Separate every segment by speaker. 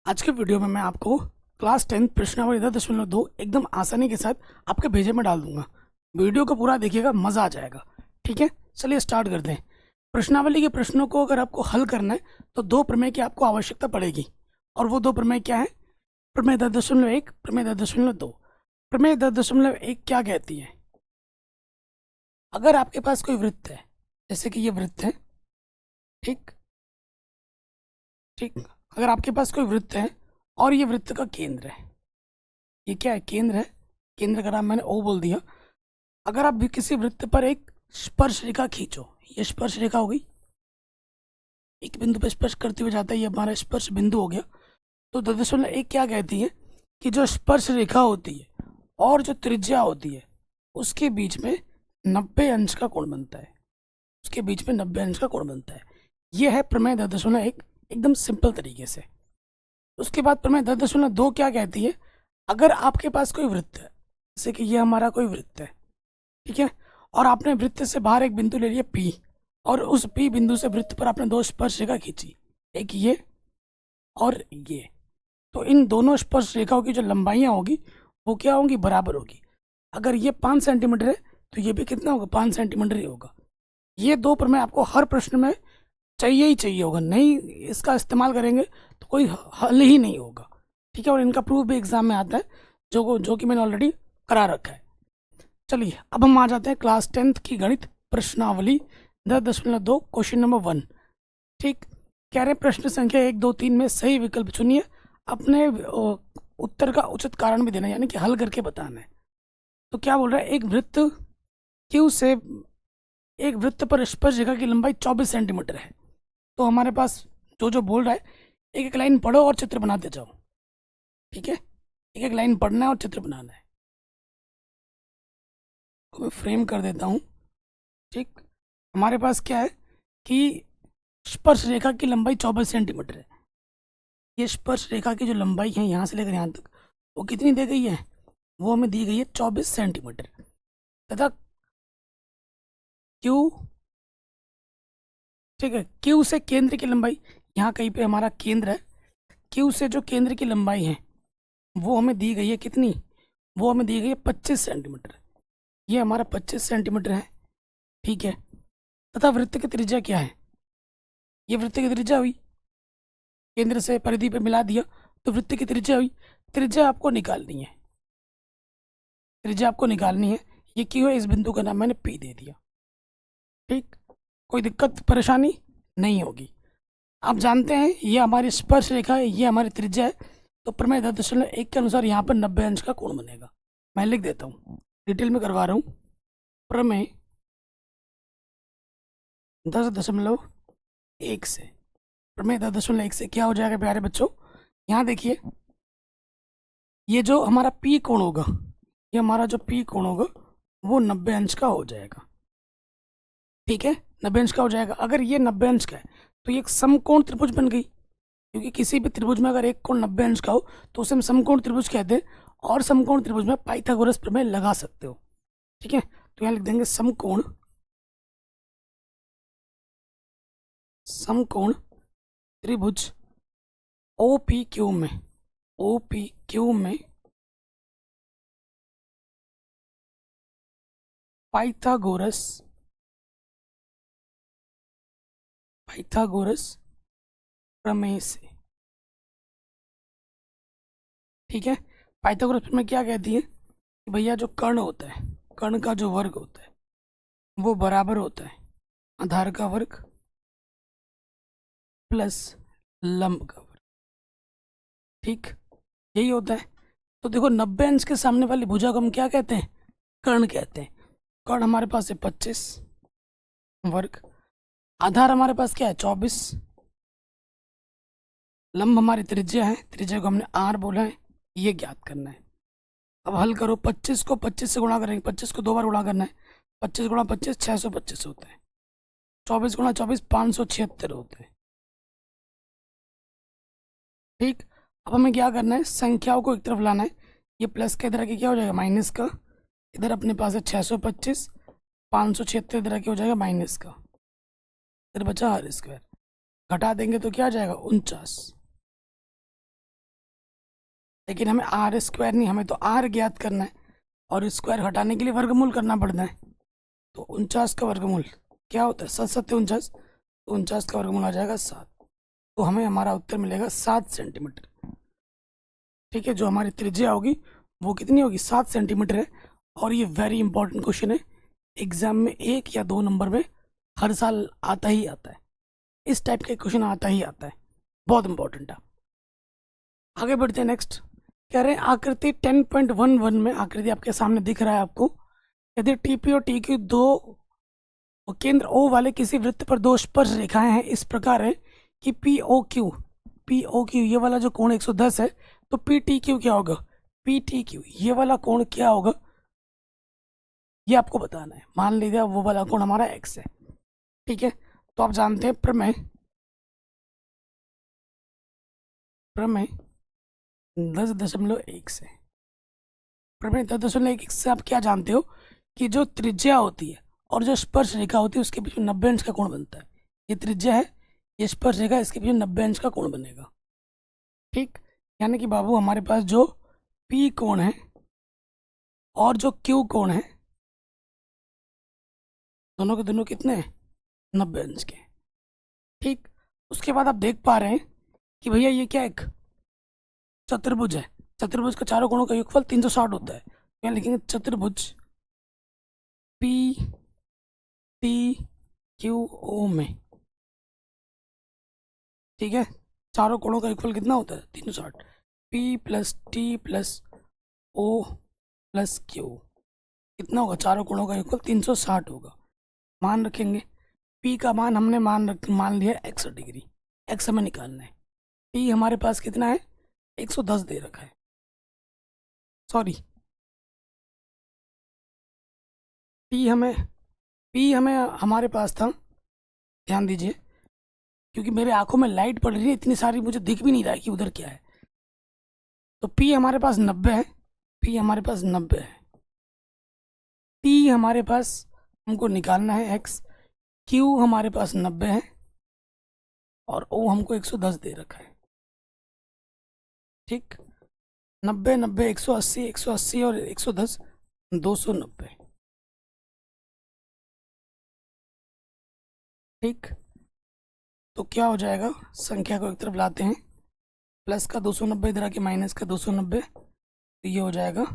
Speaker 1: आज के वीडियो में मैं आपको क्लास 10 प्रश्नावली 10.2 एकदम आसानी के साथ आपके भेजे में डाल दूंगा। वीडियो को पूरा देखिएगा, मज़ा आ जाएगा। ठीक है, चलिए स्टार्ट करते हैं। प्रश्नावली के प्रश्नों को अगर आपको हल करना है तो दो प्रमेय की आपको आवश्यकता पड़ेगी, और वो दो प्रमेय क्या है? प्रमेय 10.1, प्रमेय 10.2। प्रमेय 10.1 क्या कहती है? अगर आपके पास कोई वृत्त है, जैसे कि ये वृत्त है, ठीक ठीक, अगर आपके पास कोई वृत्त है और ये वृत्त का केंद्र है, ये क्या है? केंद्र है। केंद्र का नाम मैंने ओ बोल दिया। अगर आप भी किसी वृत्त पर एक स्पर्श रेखा खींचो, ये स्पर्श रेखा हो गई, एक बिंदु पर स्पर्श करते हुए जाता है, ये हमारा स्पर्श बिंदु हो गया। तो 10.1 क्या कहती है कि जो स्पर्श रेखा होती है और जो त्रिज्या होती है उसके बीच में 90 अंश का कोण बनता है, उसके बीच में 90 अंश का कोण बनता है। यह है प्रमेय 10.1, एकदम सिंपल तरीके से। उसके बाद प्रमेय 10.2 क्या कहती है? अगर आपके पास कोई वृत्त है, जैसे कि ये हमारा कोई वृत्त है, ठीक है, और आपने वृत्त से बाहर एक बिंदु ले लिया P, और उस P बिंदु से वृत्त पर आपने दो स्पर्श रेखा खींची, एक ये और ये, तो इन दोनों स्पर्श रेखाओं की जो लंबाइयाँ होगी वो क्या होंगी? बराबर होगी। अगर ये 5 सेंटीमीटर है तो ये भी कितना होगा? 5 सेंटीमीटर ही होगा। ये दो प्रमेय आपको हर प्रश्न में चाहिए ही चाहिए होगा, नहीं इसका इस्तेमाल करेंगे तो कोई हल ही नहीं होगा। ठीक है, और इनका प्रूफ भी एग्जाम में आता है, जो कि मैंने ऑलरेडी करा रखा है। चलिए अब हम आ जाते हैं क्लास 10th की गणित प्रश्नावली 10.2 क्वेश्चन नंबर 1। ठीक, कह रहे प्रश्न संख्या 1, 2, 3 में सही विकल्प चुनिए, अपने उत्तर का उचित कारण भी देना, यानी कि हल करके बताना है। तो क्या बोल रहा है? एक वृत्त पर स्पर्श रेखा की लंबाई 24 सेंटीमीटर है। तो हमारे पास जो बोल रहा है, एक एक लाइन पढ़ो और चित्र बनाते जाओ। ठीक है, एक एक लाइन पढ़ना है और चित्र बनाना है। तो मैं फ्रेम कर देता हूँ। ठीक, हमारे पास क्या है कि स्पर्श रेखा की लंबाई 24 सेंटीमीटर है। ये स्पर्श रेखा की जो लंबाई है यहाँ से लेकर यहाँ तक, वो कितनी दी गई है? वो हमें दी गई है 24 सेंटीमीटर। तथा क्यू, ठीक है, क्यू से केंद्र की लंबाई, यहाँ कहीं पे हमारा केंद्र है, क्यू से जो केंद्र की लंबाई है वो हमें दी गई है कितनी? वो हमें दी गई है 25 सेंटीमीटर। ये हमारा 25 सेंटीमीटर है। ठीक है, तथा वृत्त की त्रिज्या क्या है? ये वृत्त की त्रिज्या हुई, केंद्र से परिधि पे मिला दिया तो वृत्त की त्रिज्या हुई। त्रिज्या आपको निकालनी है, त्रिज्या आपको निकालनी है। ये क्यों है? इस बिंदु का नाम मैंने P दे दिया। ठीक, कोई दिक्कत परेशानी नहीं होगी। आप जानते हैं ये हमारी स्पर्श रेखा है, ये हमारी त्रिज्या है। तो प्रमेय 10.1 के अनुसार यहाँ पर 90 अंश का कोण बनेगा। मैं लिख देता हूँ, डिटेल में करवा रहा हूँ। प्रमेय 10.1 से, प्रमेय 10.1 से क्या हो जाएगा प्यारे बच्चों? यहाँ देखिए, ये जो हमारा P कोण होगा, ये हमारा जो P कोण होगा वो 90 अंश का हो जाएगा। ठीक है, 90 अंश का हो जाएगा। अगर ये 90 अंश का है तो ये एक समकोण त्रिभुज बन गई, क्योंकि किसी भी त्रिभुज में अगर एक कोण 90 अंश का हो तो उसे हम समकोण त्रिभुज कहते हैं, और समकोण त्रिभुज में पाइथागोरस प्रमेय लगा सकते हो। ठीक है, तो यहाँ लिख देंगे समकोण, समकोण त्रिभुज OPQ में, OPQ में पाइथागोरस, पाइथागोरस प्रमेय से। ठीक है, पाइथागोरस प्रमेय क्या कहती है कि भैया जो कर्ण होता है, कर्ण का जो वर्ग होता है वो बराबर होता है आधार का वर्ग प्लस लंब का वर्ग। ठीक, यही होता है। तो देखो 90 अंश के सामने वाली भुजा को हम क्या कहते हैं? कर्ण कहते हैं। कर्ण हमारे पास है 25 वर्ग, आधार हमारे पास क्या है? 24, लंब हमारी त्रिज्या है, त्रिज्या को हमने R बोला है, ये ज्ञात करना है। अब हल करो, 25 को 25 से गुणा करेंगे, 25 को 2 बार गुणा करना है, 25 गुणा 25 625 होता है, 24 गुणा 24 576 होते हैं। ठीक, अब हमें क्या करना है? संख्याओं को एक तरफ लाना है। ये प्लस का इधर आके क्या हो जाएगा? माइनस का। इधर अपने पास है 625, 576 इधर आके हो जाएगा माइनस का, इधर बचा R²। घटा देंगे तो क्या आ जाएगा? 49। लेकिन हमें आर स्क्वायर नहीं, हमें तो आर ज्ञात करना है और स्क्वायर हटाने के लिए वर्गमूल करना पड़ता है। तो 49 का वर्गमूल क्या होता है? 7×7 = 49। तो 49 का वर्गमूल आ जाएगा 7। तो हमें हमारा उत्तर मिलेगा 7 सेंटीमीटर। ठीक है, जो हमारी त्रिज्या होगी वो कितनी होगी? 7 सेंटीमीटर है। और ये वेरी इंपॉर्टेंट क्वेश्चन है, एग्जाम में 1 या 2 नंबर में हर साल आता ही आता है। इस टाइप के क्वेश्चन आता ही आता है, बहुत इंपॉर्टेंट है। आगे बढ़ते हैं, नेक्स्ट कह रहे हैं आकृति 10.11 में, आकृति आपके सामने दिख रहा है आपको। यदि टीपी और टीक्यू दो केंद्र ओ वाले किसी वृत्त पर दो स्पर्श रेखाएं हैं, इस प्रकार है कि पी ओ क्यू ये वाला जो कोण 110 है, तो पी टी क्यू क्या होगा? पी टी क्यू ये वाला कोण क्या होगा, ये आपको बताना है। मान लीजिए वो वाला कोण हमारा एक्स है। ठीक है, तो आप जानते हैं प्रमेय 10.1 से, प्रमेय 10.1 से आप क्या जानते हो कि जो त्रिज्या होती है और जो स्पर्श रेखा होती है उसके बीच में 90 अंश का कोण बनता है। ये त्रिज्या है, ये स्पर्श रेखा, इसके बीच में 90 अंश का कोण बनेगा। ठीक, यानी कि बाबू हमारे पास जो पी कोण है और जो क्यू कोण है, दोनों के दोनों कितने हैं? 90 अंश के। ठीक, उसके बाद आप देख पा रहे हैं कि भैया ये क्या एक चतुर्भुज है। चतुर्भुज का चारों कोणों का योगफल 360 होता है। क्या लिखेंगे? चतुर्भुज पी टी क्यू ओ में। ठीक है, चारों कोणों का योगफल कितना होता है? 360। P plus T plus O plus Q कितना होगा? चारों कोणों का योगफल 360 होगा। मान रखेंगे पी का मान हमने मान लिया 61 डिग्री। एक्स हमें निकालना है। टी हमारे पास कितना है? 110 दे रखा है। सॉरी, पी हमें हमारे पास था, ध्यान दीजिए, क्योंकि मेरे आंखों में लाइट पड़ रही है इतनी सारी, मुझे दिख भी नहीं रहा है कि उधर क्या है। तो पी हमारे पास 90 है, पी हमारे पास 90 है। टी हमारे पास हमको निकालना है एक्स, क्यू हमारे पास 90 है और ओ हमको 110 दे रखा है। ठीक, 90 90 180 180 और 110 290। ठीक, तो क्या हो जाएगा? संख्या को एक तरफ लाते हैं, प्लस का 290 इधर आके माइनस का 290, तो ये हो जाएगा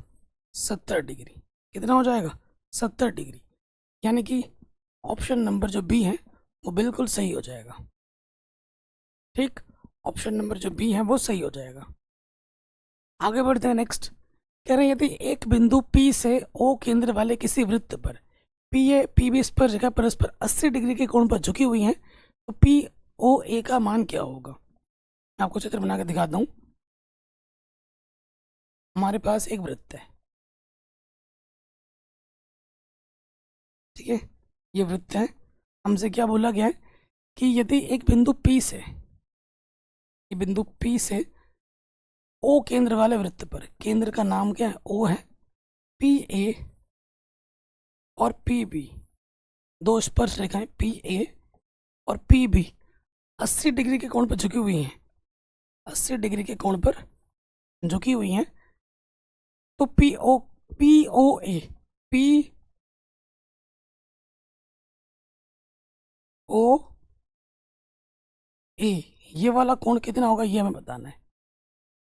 Speaker 1: 70 डिग्री। कितना हो जाएगा? 70 डिग्री। यानी कि ऑप्शन नंबर जो बी है वो बिल्कुल सही हो जाएगा। ठीक, ऑप्शन नंबर जो बी है वो सही हो जाएगा। आगे बढ़ते हैं, नेक्स्ट कह रहे हैं यदि एक बिंदु P से O केंद्र वाले किसी वृत्त पर पी बी स्पर्श रेखा परस्पर 80 डिग्री के कोण पर झुकी हुई है, तो पी ओ ए का मान क्या होगा? मैं आपको चित्र बना के दिखाता हूँ। हमारे पास एक वृत्त है, ठीक है, ये वृत्त है। हमसे क्या बोला गया है कि यदि एक बिंदु P से, ये बिंदु P से O केंद्र वाले वृत्त पर, केंद्र का नाम क्या है? O है। पी ए और पी बी दो स्पर्श रेखाएं पी ए और पी बी 80 डिग्री के कोण पर झुकी हुई हैं, 80 डिग्री के कोण पर झुकी हुई हैं। तो P O A P O ए ये वाला कोण कितना होगा ये हमें बताना है।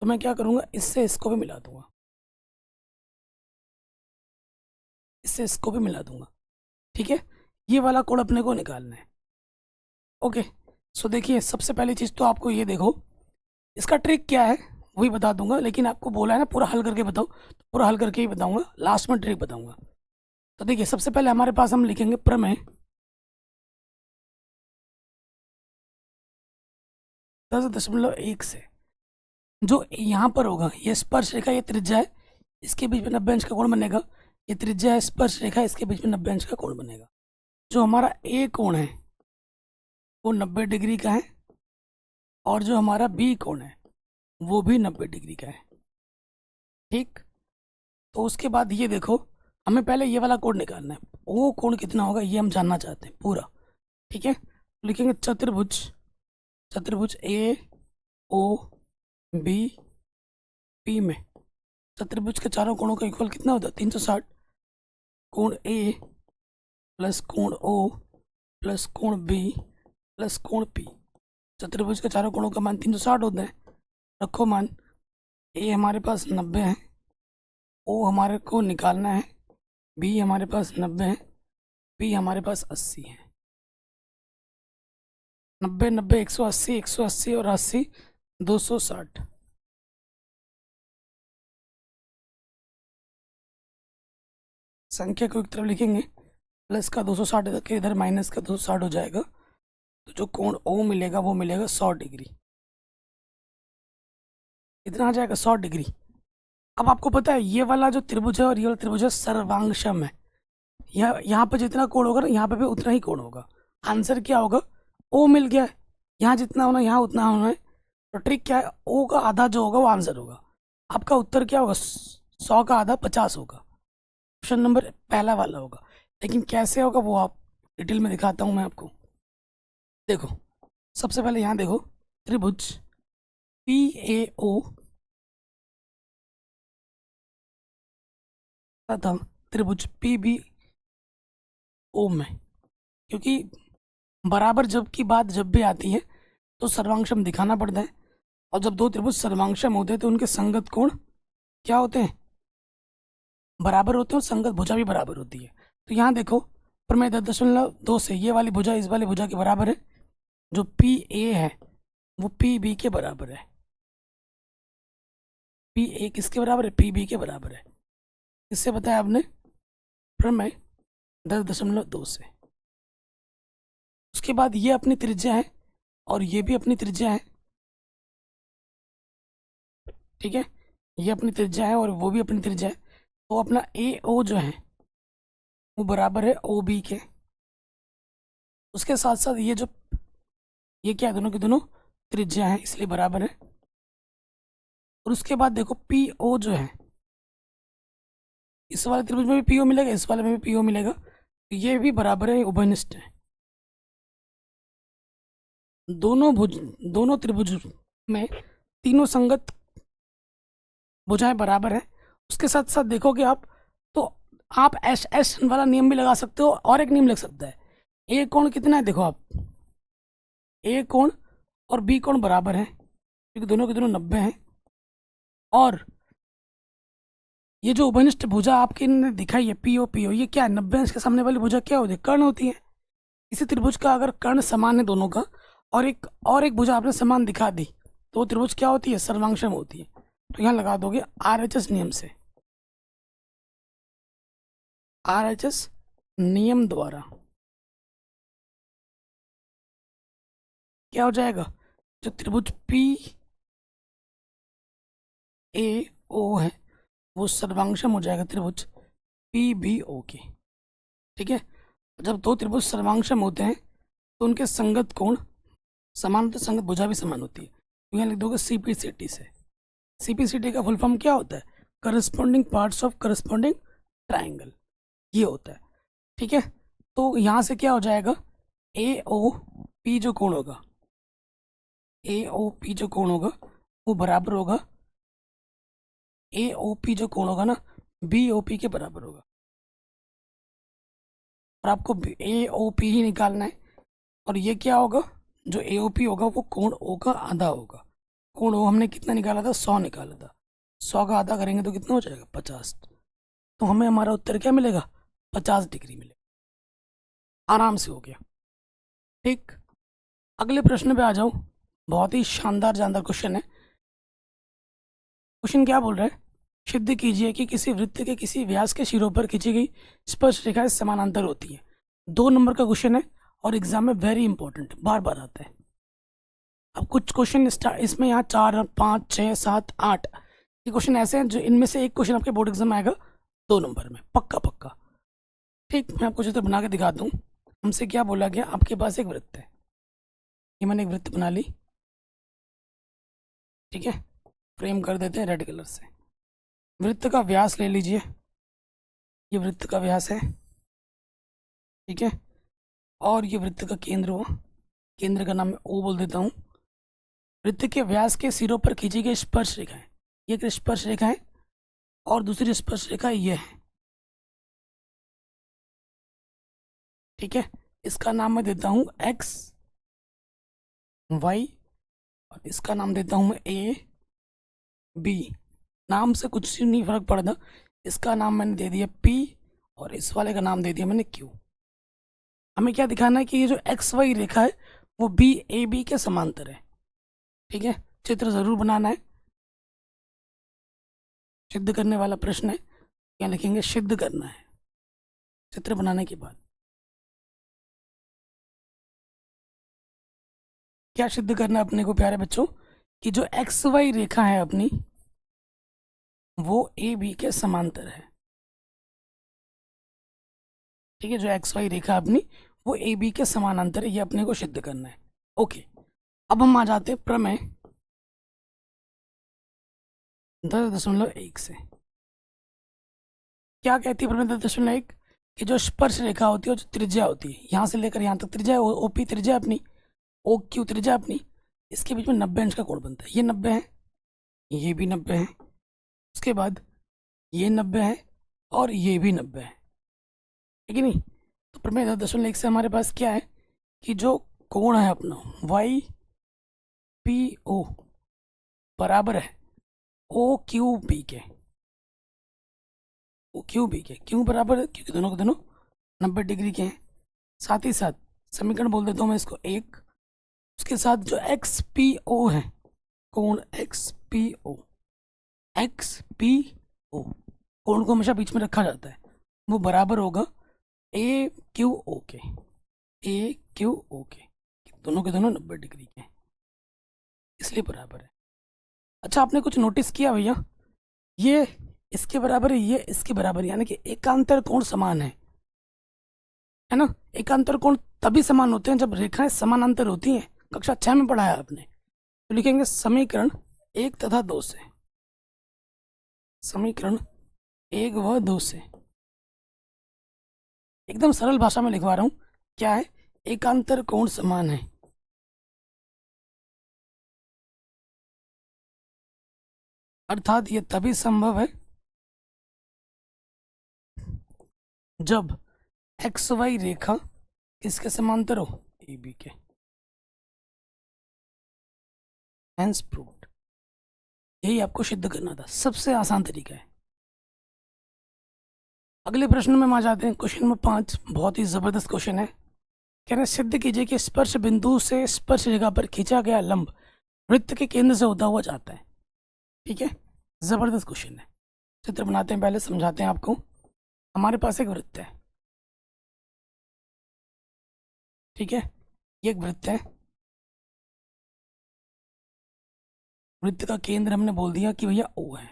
Speaker 1: तो मैं क्या करूँगा, इससे इसको भी मिला दूंगा, इससे इसको भी मिला दूंगा। ठीक है, ये वाला कोण अपने को निकालना है। ओके, सो देखिए, सबसे पहली चीज़ तो आपको ये देखो, इसका ट्रिक क्या है वही बता दूंगा, लेकिन आपको बोला है ना पूरा हल करके बताओ, तो पूरा हल करके ही बताऊंगा, लास्ट में ट्रिक बताऊंगा। तो देखिए, सबसे पहले हमारे पास हम लिखेंगे प्रमेय 10.1 से, जो यहाँ पर होगा ये स्पर्श रेखा, ये त्रिज्या है, इसके बीच में 90 अंश का कोण बनेगा। ये त्रिज्या है, स्पर्श रेखा, इसके बीच में 90 अंश का कोण बनेगा। जो हमारा ए कोण है वो 90 डिग्री का है और जो हमारा बी कोण है वो भी 90 डिग्री का है। ठीक, तो उसके बाद ये देखो, हमें पहले ये वाला कोण निकालना है, वो कोण कितना होगा ये हम जानना चाहते हैं पूरा। ठीक है, लिखेंगे चतुर्भुज, चतुर्भुज ए ओ बी पी में चतुर्भुज के चारों कोणों का इक्वल कितना होता है 360। कोण ए प्लस कोण ओ प्लस कोण बी प्लस कोण पी। चतुर्भुज के चारों कोणों का मान 360 होता है। रखो मान, ए हमारे पास 90 है, ओ हमारे को निकालना है, बी हमारे पास 90 है, पी हमारे पास 80 है। 90 90 180, 180 और 80 260। संख्या को एक तरफ लिखेंगे, प्लस का 260 तक इधर माइनस का 260 हो जाएगा, तो जो कोण ओ मिलेगा वो मिलेगा 100 डिग्री। इतना आ जाएगा 100 डिग्री। अब आपको पता है ये वाला जो त्रिभुज है और ये वाला त्रिभुज है सर्वांगसम है। यहाँ पे जितना कोण होगा ना यहाँ पे भी उतना ही कोण होगा। आंसर क्या होगा, ओ मिल गया है, यहाँ जितना होना यहाँ उतना होना है। तो ट्रिक क्या है, ओ का आधा जो होगा वो आंसर होगा। आपका उत्तर क्या होगा, 100 का आधा 50 होगा। ऑप्शन नंबर पहला वाला होगा। लेकिन कैसे होगा वो आप डिटेल में दिखाता हूँ मैं आपको। देखो सबसे पहले यहाँ देखो, त्रिभुज पी ए ओ था त्रिभुज पी बी ओ में, क्योंकि बराबर जब की बात जब भी आती है तो सर्वांगसम दिखाना पड़ता है। और जब दो त्रिभुज सर्वांगसम होते हैं तो उनके संगत कोण क्या होते हैं, बराबर होते हैं, और संगत भुजा भी बराबर होती है। तो यहाँ देखो प्रमेय 10.2 से ये वाली भुजा इस वाली भुजा के बराबर है। जो पी ए है वो पी बी के बराबर है। पी ए किसके बराबर है, पी बी के बराबर है। किससे बताया आपने, प्रमेय 10.2 से। उसके बाद ये अपनी त्रिज्या है और ये भी अपनी त्रिज्या है, ठीक है, ये अपनी त्रिज्या है और वो भी अपनी त्रिज्या है। तो अपना ए ओ जो है वो बराबर है ओ बी के। उसके साथ साथ ये क्या है, दोनों की दोनों त्रिज्या है इसलिए बराबर है। और उसके बाद देखो पी ओ जो है, इस वाले त्रिभुज में भी पी ओ मिलेगा, इस वाले में भी पी ओ मिलेगा, तो ये भी बराबर है, उभयनिष्ठ है। दोनों त्रिभुज में तीनों संगत भुजाएं बराबर है। उसके साथ साथ देखोगे आप तो आप एस एस वाला नियम भी लगा सकते हो, और एक नियम लग सकता है। ए कोण कितना है, देखो आप ए कोण और बी कोण बराबर है क्योंकि दोनों के दोनों 90 हैं। और ये जो उभयनिष्ठ भुजा आपकी ने दिखाई है पी ओ, ये क्या है, 90 इसके सामने वाली भुजा क्या होती है, कर्ण होती है। इसी त्रिभुज का अगर कर्ण समान है दोनों का और एक भुजा आपने समान दिखा दी तो वो त्रिभुज क्या होती है, सर्वांगसम होती है। तो यहाँ लगा दोगे RHS नियम से, RHS नियम द्वारा क्या हो जाएगा, जो त्रिभुज पी ए ओ है वो सर्वांगसम हो जाएगा त्रिभुज पी बी ओ के, ठीक है। जब दो त्रिभुज सर्वांगसम होते हैं तो उनके संगत कोण समान होते हैं, संगत भुजा भी समान होती है। तो यहाँ लिख दोगे CPCT से। CPCT का फुल फॉर्म क्या होता है, corresponding parts of corresponding triangle, ये होता है, ठीक है। तो यहाँ से क्या हो जाएगा, AOP जो कोण होगा, AOP जो कोण होगा वो बराबर होगा, AOP जो कोण होगा ना BOP के बराबर होगा। और आपको AOP ही निकालना है। और ये क्या होगा, जो AOP होगा वो कोण O का आधा होगा। कोण O हमने कितना निकाला था, 100 निकाला था। 100 का आधा करेंगे तो कितना हो जाएगा, 50। तो हमें हमारा उत्तर क्या मिलेगा, 50 डिग्री मिलेगा। आराम से हो गया, ठीक। अगले प्रश्न पे आ जाओ, बहुत ही शानदार जानदार क्वेश्चन है। क्वेश्चन क्या बोल रहा है, सिद्ध कीजिए कि किसी वृत्त के किसी व्यास के सिरों पर खींची गई स्पर्श रेखाएं समानांतर होती है। 2 नंबर का क्वेश्चन है और एग्जाम में वेरी इंपॉर्टेंट, बार बार आता है। अब कुछ क्वेश्चन इसमें यहाँ 4 5 6 7 8 ये क्वेश्चन ऐसे हैं जो इनमें से एक क्वेश्चन आपके बोर्ड एग्जाम में आएगा 2 नंबर में, पक्का पक्का, ठीक। मैं आपको चित्र बना के दिखाता हूँ। हमसे क्या बोला गया, आपके पास एक वृत्त है, ये मैंने एक वृत्त बना ली, ठीक है। फ्रेम कर देते हैं रेड कलर से। वृत्त का व्यास ले लीजिए, ये वृत्त का व्यास है, ठीक है। और ये वृत्त का केंद्र हो, केंद्र का नाम मैं O बोल देता हूँ। वृत्त के व्यास के सिरों पर खींची गई स्पर्श रेखाएं, ये एक स्पर्श रेखा है और दूसरी स्पर्श रेखा ये है। ठीक है, इसका नाम मैं देता हूँ एक्स वाई और इसका नाम देता हूँ मैं ए बी। नाम से कुछ नहीं फर्क पड़ता। इसका नाम मैंने दे दिया पी और इस वाले का नाम दे दिया मैंने क्यू। हमें क्या दिखाना है कि ये जो एक्स वाई रेखा है वो बी ए बी के समांतर है। ठीक है, चित्र जरूर बनाना है। सिद्ध करने वाला प्रश्न है, क्या लिखेंगे? सिद्ध करना है चित्र बनाने के बाद। क्या सिद्ध करना है अपने को प्यारे बच्चों? कि जो एक्स वाई रेखा है अपनी वो ए बी के समांतर है। ठीक है, जो एक्स वाई रेखा अपनी वो ए बी के समानांतर है, ये अपने को सिद्ध करना है। ओके, अब हम आ जाते हैं प्रमेय 10.1 से। क्या कहती है प्रमेय 10.1? कि जो स्पर्श रेखा होती है, जो त्रिज्या होती है, यहाँ से लेकर यहाँ तक त्रिज्या है, ओ पी त्रिज्या अपनी, ओ क्यू त्रिज्या अपनी, इसके बीच में 90 अंश का कोण बनता है। ये 90 है, ये भी 90 है, उसके बाद ये 90 है और ये भी 90 है। ठीक है नहीं? तो प्रमेय 10.1 से हमारे पास क्या है कि जो कोण है अपना वाई पी ओ बराबर है ओ क्यू बी के। ओ क्यू बी के क्यों बराबर है? क्योंकि दोनों के दोनों 90 डिग्री के हैं। साथ ही साथ समीकरण बोल देता हूँ मैं इसको एक, उसके साथ जो एक्स पी ओ है, कोण X P O, X P O कोण को हमेशा बीच में रखा जाता है, वो बराबर होगा ए क्यू ओ के। ए क्यू ओ के दोनों के दोनों 90 डिग्री के हैं, इसलिए बराबर है। अच्छा, आपने कुछ नोटिस किया भैया? ये इसके बराबर है, ये इसके बराबर है, यानी कि एकांतर कोण समान है ना? एकांतर कोण तभी समान होते हैं जब रेखाएं समानांतर होती हैं। कक्षा 6 में पढ़ाया आपने। तो लिखेंगे समीकरण 1 तथा 2 से। समीकरण 1 व 2 से एकदम सरल भाषा में लिखवा रहा हूं। क्या है? एकांतर कोण समान है। अर्थात ये तभी संभव है जब एक्स वाई रेखा किसके समांतर हो? ए बी के। Hence proved. यही आपको सिद्ध करना था, सबसे आसान तरीका है। अगले प्रश्न में हम आ जाते हैं। क्वेश्चन नंबर 5 बहुत ही जबरदस्त क्वेश्चन है। कह रहे सिद्ध कीजिए कि स्पर्श बिंदु से स्पर्श रेखा पर खींचा गया लंब वृत्त के केंद्र से होता हुआ जाता है। ठीक है, जबरदस्त क्वेश्चन है। चित्र बनाते हैं, पहले समझाते हैं आपको। हमारे पास एक वृत्त है। ठीक है, ये एक वृत्त है। वृत्त का केंद्र हमने बोल दिया कि भैया ओ है।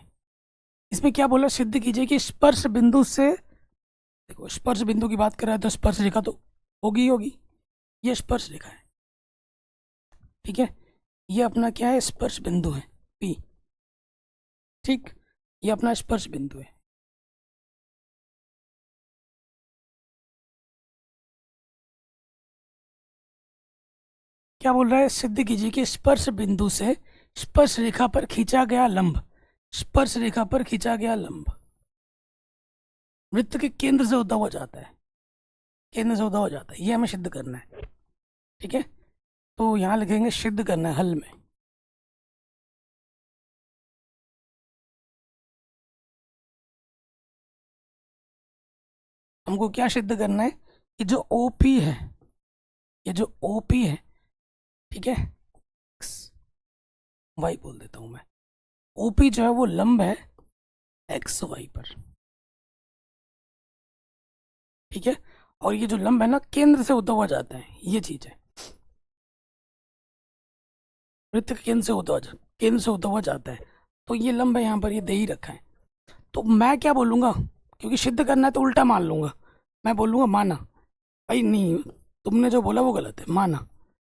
Speaker 1: इसमें क्या बोला? सिद्ध कीजिए कि स्पर्श बिंदु से, देखो स्पर्श बिंदु की बात कर रहा है तो स्पर्श रेखा तो होगी ही होगी। ये स्पर्श रेखा है। ठीक है, ये अपना क्या है? स्पर्श बिंदु है पी। ठीक, ये अपना स्पर्श बिंदु है। क्या बोल रहा है? सिद्ध कीजिए कि स्पर्श बिंदु से स्पर्श रेखा पर खींचा गया लंब, स्पर्श रेखा पर खींचा गया लंब वृत्त के केंद्र से होता हुआ जाता है। केंद्र से होता हुआ जाता है, ये हमें सिद्ध करना है। ठीक है, तो यहां लिखेंगे सिद्ध करना है हल में। हमको क्या सिद्ध करना है कि जो ओपी है, ये जो ओपी है, ठीक है, एक्स वाई बोल देता हूं मैं। ओपी जो है वो लंब है एक्स वाई पर। ठीक है, और ये जो लंब है ना केंद्र से होता हुआ जाता है, ये चीज है। वृत्त के केंद्र से होता हुआ जाता है। तो ये लंब है, यहाँ पर ये दे ही रखा है। तो मैं क्या बोलूंगा? क्योंकि सिद्ध करना है तो उल्टा मान लूंगा। मैं बोलूंगा माना। भाई नहीं, तुमने जो बोला वो गलत है, माना।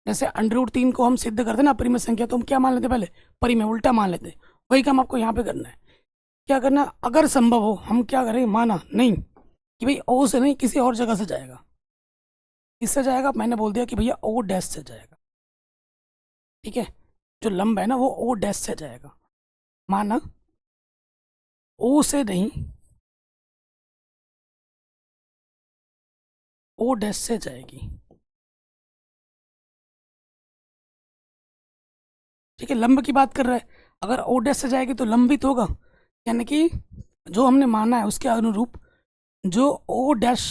Speaker 1: जैसे √3 को हम सिद्ध करते ना परिमेय संख्या, तो हम क्या मान लेते? पहले परिमेय उल्टा मान लेते। वही काम आपको यहाँ पे करना है। क्या करना? अगर संभव हो हम क्या करें? माना नहीं कि भाई ओ से नहीं, किसी और जगह से जाएगा। किससे जाएगा? मैंने बोल दिया कि भैया ओ डैश से जाएगा। ठीक है, जो लंब है ना वो ओ डैश से जाएगा। माना ओ से नहीं, ओ डैश से जाएगी। ठीक है, लंब की बात कर रहा है, अगर ओ डैश से जाएगी तो लंबित होगा, यानी कि जो हमने माना है उसके अनुरूप जो ओ डैश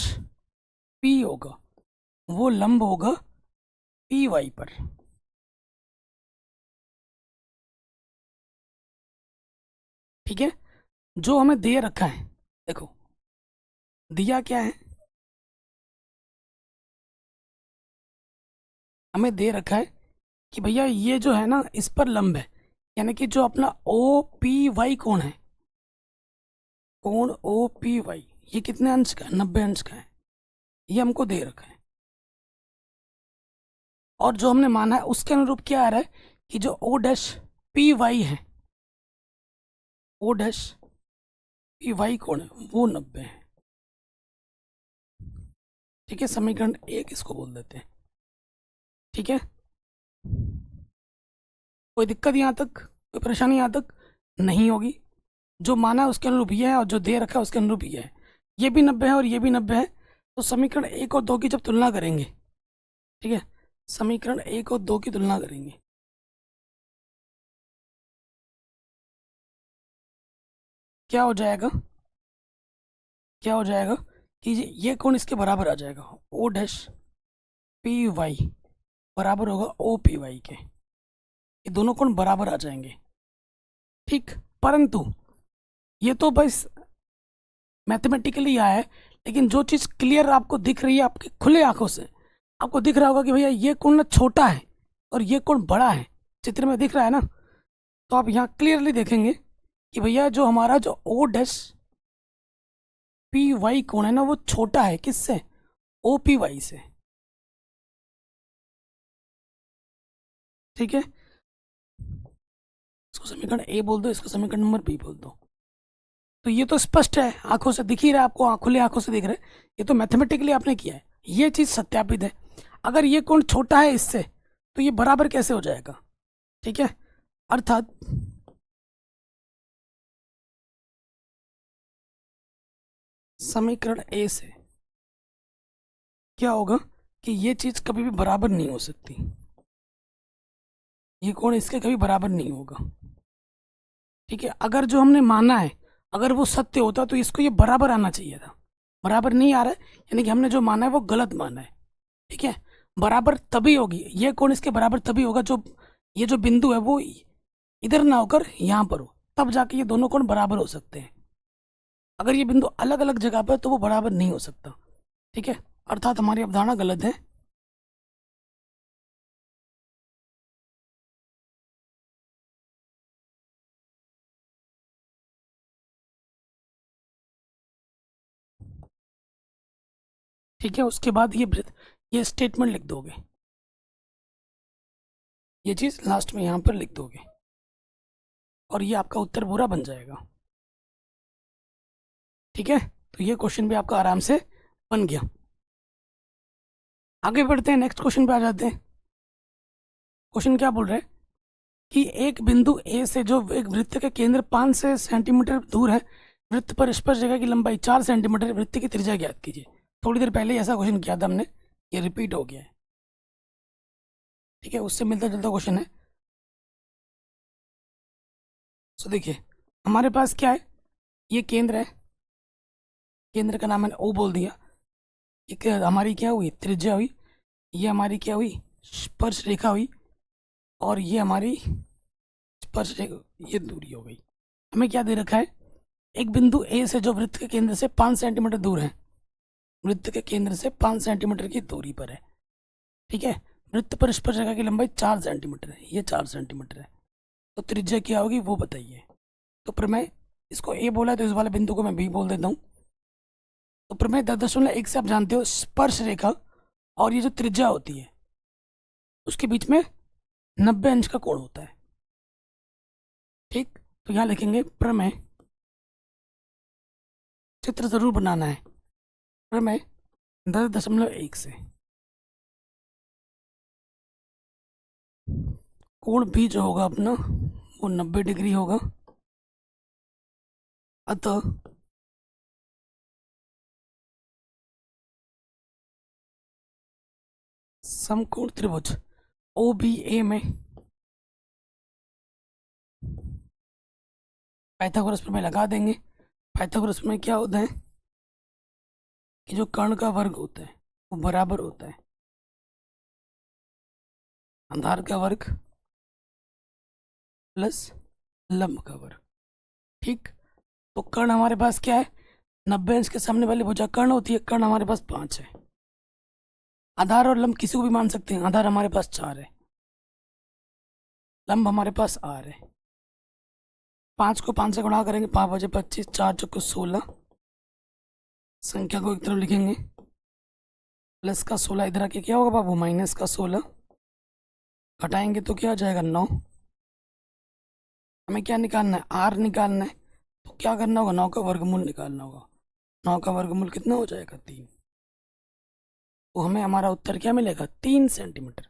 Speaker 1: पी होगा वो लंब होगा पी वाई पर। ठीक है, जो हमें दे रखा है, देखो दिया क्या है, हमें दे रखा है कि भैया ये जो है ना इस पर लंब है, यानी कि जो अपना ओ पी वाई कोण है, कोण ओ पी वाई, ये कितने अंश का है, 90 अंश का है, ये हमको दे रखा है। और जो हमने माना है उसके अनुरूप क्या आ रहा है कि जो ओ डैश पी वाई है, ओ डैश पी वाई कोण है वो 90 है। ठीक है, समीकरण 1 इसको बोल देते हैं। ठीक है, कोई दिक्कत यहाँ तक, कोई परेशानी यहाँ तक नहीं होगी। जो माना है उसके अनुरूप ये है और जो दे रखा है उसके अनुरूप ये है, ये भी 90 है और ये भी 90 है। तो समीकरण 1 और 2 की जब तुलना करेंगे, ठीक है, समीकरण 1 और 2 की तुलना करेंगे, क्या हो जाएगा, क्या हो जाएगा कि ये कोण इसके बराबर आ जाएगा, ओ डैश पी वाई बराबर होगा ओ पी वाई के, ये दोनों कोण बराबर आ जाएंगे। ठीक, परंतु ये तो बस मैथमेटिकली आया है, लेकिन जो चीज़ क्लियर आपको दिख रही है आपकी खुले आंखों से, आपको दिख रहा होगा कि भैया ये कोण ना छोटा है और ये कोण बड़ा है, चित्र में दिख रहा है ना, तो आप यहाँ क्लियरली देखेंगे कि भैया जो हमारा जो ओ डैश पी वाई कोण है ना वो छोटा है, किससे, ओ पी वाई से। ठीक है, इसको समीकरण ए बोल दो, इसको समीकरण नंबर बी बोल दो। तो ये तो स्पष्ट है, आंखों से दिख ही रहा है आपको, खुले आंखों से दिख रहा है, ये तो मैथमेटिकली आपने किया है, ये चीज़ सत्यापित है। अगर ये कोण छोटा है इससे तो ये बराबर कैसे हो जाएगा। ठीक है, अर्थात समीकरण ए से क्या होगा कि ये चीज़ कभी भी बराबर नहीं हो सकती, ये कोण इसके कभी बराबर नहीं होगा। ठीक है, अगर जो हमने माना है अगर वो सत्य होता तो इसको ये बराबर आना चाहिए था, बराबर नहीं आ रहा है, यानी कि हमने जो माना है वो गलत माना है। ठीक है, बराबर तभी होगी, ये कोण इसके बराबर तभी होगा जो ये जो बिंदु है वो इधर ना होकर यहाँ पर हो, तब जाके ये दोनों कोण बराबर हो सकते हैं। अगर ये बिंदु अलग अलग जगह पर है तो वो बराबर नहीं हो सकता। ठीक है, अर्थात हमारी अवधारणा गलत है। ठीक है, उसके बाद ये स्टेटमेंट लिख दोगे, ये चीज़ लास्ट में यहाँ पर लिख दोगे और ये आपका उत्तर पूरा बन जाएगा। ठीक है, तो ये क्वेश्चन भी आपका आराम से बन गया। आगे बढ़ते हैं, नेक्स्ट क्वेश्चन पे आ जाते हैं। क्वेश्चन क्या बोल रहे हैं कि एक बिंदु ए से जो एक वृत्त के केंद्र 5 सेंटीमीटर दूर है, वृत्त पर स्पर्श रेखा की लंबाई 4 सेंटीमीटर, वृत्त की त्रिज्या ज्ञात कीजिए। थोड़ी देर पहले ऐसा क्वेश्चन किया था हमने, ये रिपीट हो गया है। ठीक है, उससे मिलता जुलता क्वेश्चन है। सो देखिए, हमारे पास क्या है, ये केंद्र है, केंद्र का नाम मैंने ओ बोल दिया, एक हमारी क्या हुई, त्रिज्या हुई, ये हमारी क्या हुई, स्पर्श रेखा हुई, और ये हमारी स्पर्श रेखा, ये दूरी हो गई। हमें क्या दे रखा है, एक बिंदु ए से जो वृत्त के केंद्र से 5 सेंटीमीटर दूर है, वृत्त के केंद्र से 5 सेंटीमीटर की दूरी पर है। ठीक है, वृत्त पर स्पर्श रेखा की लंबाई 4 सेंटीमीटर है, ये 4 सेंटीमीटर है, तो त्रिज्या क्या होगी वो बताइए। तो प्रमेय, इसको ए बोला है तो इस वाले बिंदु को मैं बी बोल देता हूँ। तो प्रमेय 10.1 से आप जानते हो स्पर्श रेखा और ये जो त्रिज्या होती है उसके बीच में 90 अंश का कोण होता है। ठीक, तो यहाँ लिखेंगे प्रमेय, चित्र जरूर बनाना है, प्रमेय 10.1 से कोण भी जो होगा अपना वो 90 डिग्री होगा, अतः समकोण त्रिभुज OBA में पाइथागोरस प्रमेय लगा देंगे। पाइथागोरस प्रमेय क्या होता है कि जो कर्ण का वर्ग होता है वो बराबर होता है आधार का वर्ग प्लस लंब का वर्ग। ठीक, तो कर्ण हमारे पास क्या है, 90 अंश के सामने वाली भुजा कर्ण होती है, कर्ण हमारे पास 5 है। आधार और लंब किसी को भी मान सकते हैं। आधार हमारे पास 4 है, लंब हमारे पास R है। 5 को 5 से गुणा करेंगे, 5 बजे 25, 4 चौको 16। संख्या को एक तरफ लिखेंगे, प्लस का 16 इधर आके क्या होगा बाबू, माइनस का 16। घटाएंगे तो क्या हो जाएगा 9। हमें क्या निकालना है, R निकालना है। तो क्या करना होगा, 9 का वर्गमूल निकालना होगा। 9 का वर्गमूल कितना हो जाएगा, 3। तो हमें हमारा उत्तर क्या मिलेगा, 3 सेंटीमीटर।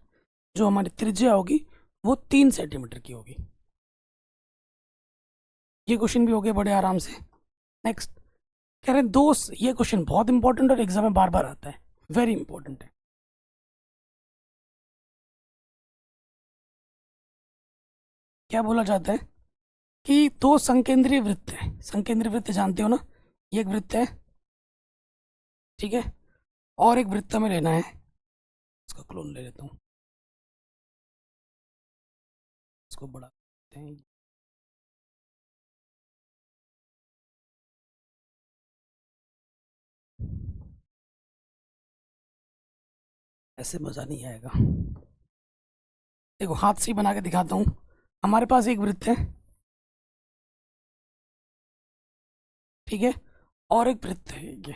Speaker 1: जो हमारी त्रिज्या होगी वो 3 सेंटीमीटर की होगी। ये क्वेश्चन भी हो गया बड़े आराम से। नेक्स्ट कह रहे हैं दोस्त, ये क्वेश्चन बहुत इंपॉर्टेंट और एग्जाम में बार बार आता है, वेरी इंपॉर्टेंट है। क्या बोला जाता है कि दो संकेंद्रीय वृत्त है। संकेंद्रीय वृत्त जानते हो ना, ये एक वृत्त है, ठीक है, और एक वृत्त हमें लेना है। इसका क्लोन ले लेता हूँ, इसको बढ़ा देते हैं। ऐसे मजा नहीं आएगा। देखो हाथ से ही बना के दिखाता हूँ। हमारे पास एक वृत्त है, ठीक है, और एक वृत्त है ये।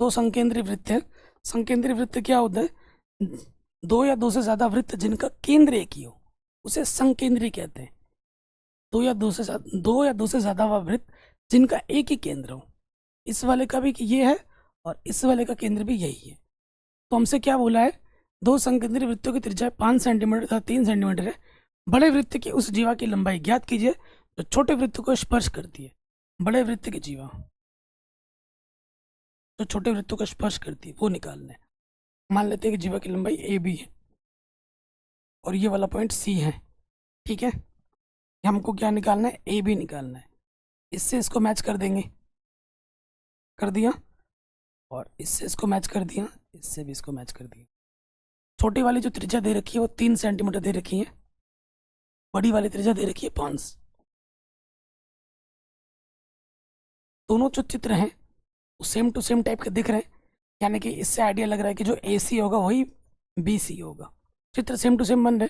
Speaker 1: दो संकेंद्रीय वृत्त है। संकेंद्रीय वृत्त क्या होता है, दो या दो से ज्यादा वृत्त जिनका केंद्र एक ही हो उसे संकेंद्रीय कहते हैं। दो या दो से ज्यादा वृत्त जिनका एक ही केंद्र हो। इस वाले का भी ये है और इस वाले का केंद्र भी यही है। तो हमसे क्या बोला है, दो संकेंद्रीय वृत्तों की त्रिज्या 5 सेंटीमीटर तथा 3 सेंटीमीटर है। बड़े वृत्त की उस जीवा की लंबाई ज्ञात कीजिए जो छोटे वृत्त को स्पर्श करती है। बड़े वृत्त की जीवा जो छोटे वृत्तों को स्पर्श करती है वो निकालना है। मान लेते हैं कि जीवा की लंबाई AB है और ये वाला पॉइंट C है, ठीक है। हमको क्या निकालना है, AB निकालना है। इससे इसको मैच कर देंगे, कर दिया, और इससे इसको मैच कर दिया, इससे भी इसको मैच कर दिया। छोटी वाली जो त्रिज्या दे रखी है वो 3 सेंटीमीटर दे रखी है, बड़ी वाली त्रिज्या दे रखी है 5। दोनों जो चित्र हैं वो सेम टू सेम टाइप के दिख रहे हैं, यानी कि इससे आइडिया लग रहा है कि जो AC होगा वही BC होगा। चित्र सेम टू सेम बन रहे,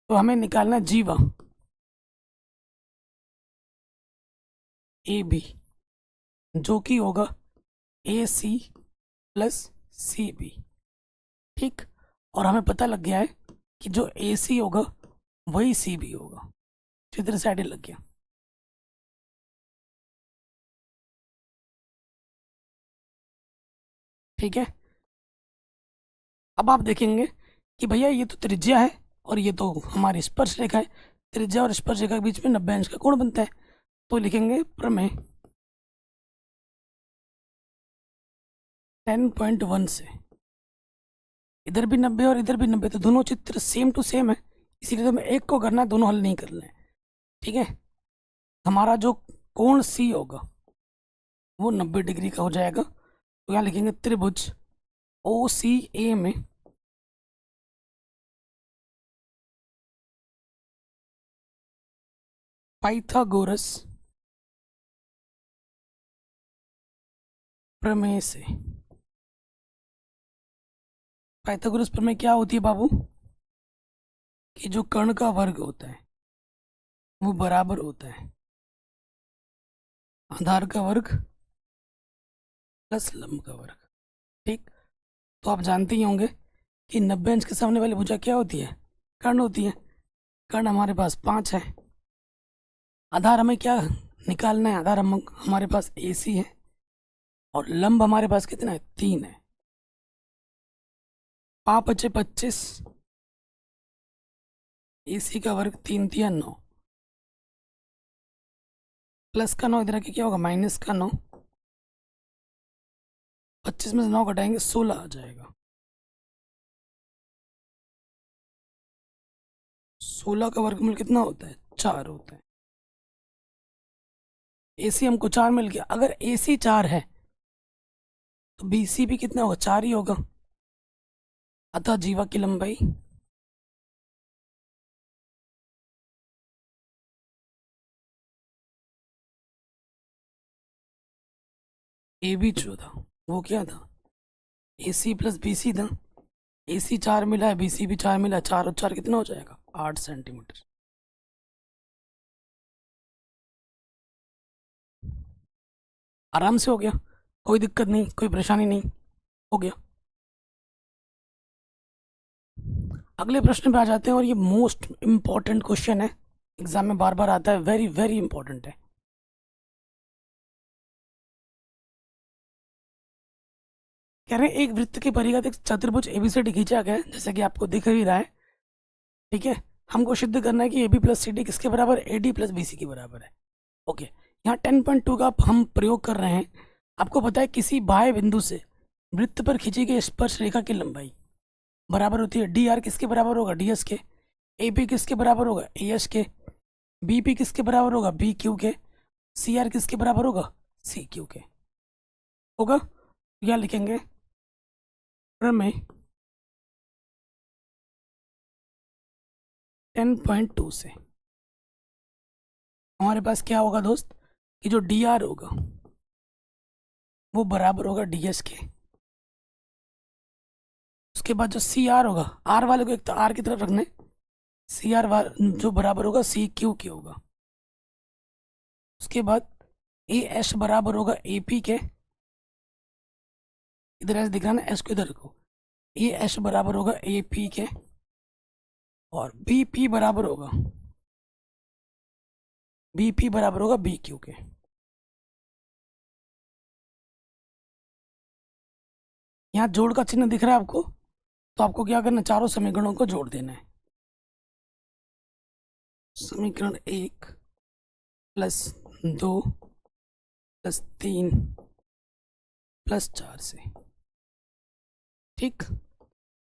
Speaker 1: तो हमें निकालना है जीवा AB जो कि होगा AC प्लस CB, ठीक। और हमें पता लग गया है कि जो AC होगा वही CB होगा। चित्र से आइडिया लग गया। ठीक है, अब आप देखेंगे कि भैया ये तो त्रिज्या है और ये तो हमारी स्पर्श रेखा है। त्रिज्या और स्पर्श रेखा के बीच में 90 अंश का कोण बनता है। तो लिखेंगे प्रमेय 10.1 से इधर भी 90 और इधर भी 90, तो दोनों चित्र सेम टू सेम है, इसीलिए तो मैं एक को करना है, दोनों हल नहीं करना है, ठीक है। हमारा जो कोण C होगा वो 90 डिग्री का हो जाएगा। तो यहाँ लिखेंगे त्रिभुज OCA में पाइथागोरस प्रमेय से। पाइथागोरस प्रमेय क्या होती है बाबू, कि जो कर्ण का वर्ग होता है वो बराबर होता है आधार का वर्ग प्लस लंब का वर्ग, ठीक। तो आप जानते ही होंगे कि 90 अंश के सामने वाली भुजा क्या होती है, कर्ण होती है। कर्ण हमारे पास 5 है। आधार हमें क्या निकालना है, आधार हमारे पास AC है और लंब हमारे पास कितना है, 3 है। 5 बचे 25, AC का वर्ग 3 तिया 9, प्लस का 9 इधर आके क्या होगा, माइनस का 9। 25 में से 9 घटाएंगे 16 आ जाएगा। 16 का वर्गमूल कितना होता है, 4 होता है। AC हमको 4 मिल गया। अगर AC 4 है तो BC भी कितना होगा, 4 ही होगा। अतः जीवा की लंबाई AB जो था वो क्या था, AC प्लस BC था। AC 4 मिला है, BC भी 4 मिला है, 4 और 4 कितना हो जाएगा, 8 सेंटीमीटर। आराम से हो गया, कोई दिक्कत नहीं, कोई परेशानी नहीं, हो गया। अगले प्रश्न पे आ जाते हैं और ये मोस्ट इंपॉर्टेंट क्वेश्चन है, एग्जाम में बार बार आता है, वेरी वेरी इंपॉर्टेंट है। कह रहे हैं एक वृत्त के परिघ एक चतुर्भुज ABCD खींचा गया है, जैसा कि आपको दिख ही रहा है। ठीक है, हमको सिद्ध करना है कि AB प्लस CD किसके बराबर है, AD प्लस BC के बराबर है। ओके, यहाँ 10.2 का हम प्रयोग कर रहे हैं। आपको पता है किसी बाह्य बिंदु से वृत्त पर खींची गई स्पर्श रेखा की लंबाई बराबर होती है DR किसके बराबर होगा, DS के। AP किसके बराबर होगा, AS के। BP किसके बराबर होगा, BQ के। CR किसके बराबर होगा, CQ के। होगा, क्या लिखेंगे में 10.2 से हमारे पास क्या होगा दोस्त, कि जो DR होगा वो बराबर होगा DS के। उसके बाद जो CR होगा, R वाले को एक तो R की तरफ रखना है, CR जो बराबर होगा CQ के होगा। उसके बाद AS बराबर होगा AP के, इधर ऐसे दिख रहा है ना, S को इधर रखो। AS बराबर होगा AP के, और BP बराबर होगा BQ के। यहाँ जोड़ का चिन्ह दिख रहा है आपको, तो आपको क्या करना है, चारों समीकरणों को जोड़ देना है। समीकरण 1 प्लस 2 प्लस 3 प्लस 4 से। ठीक,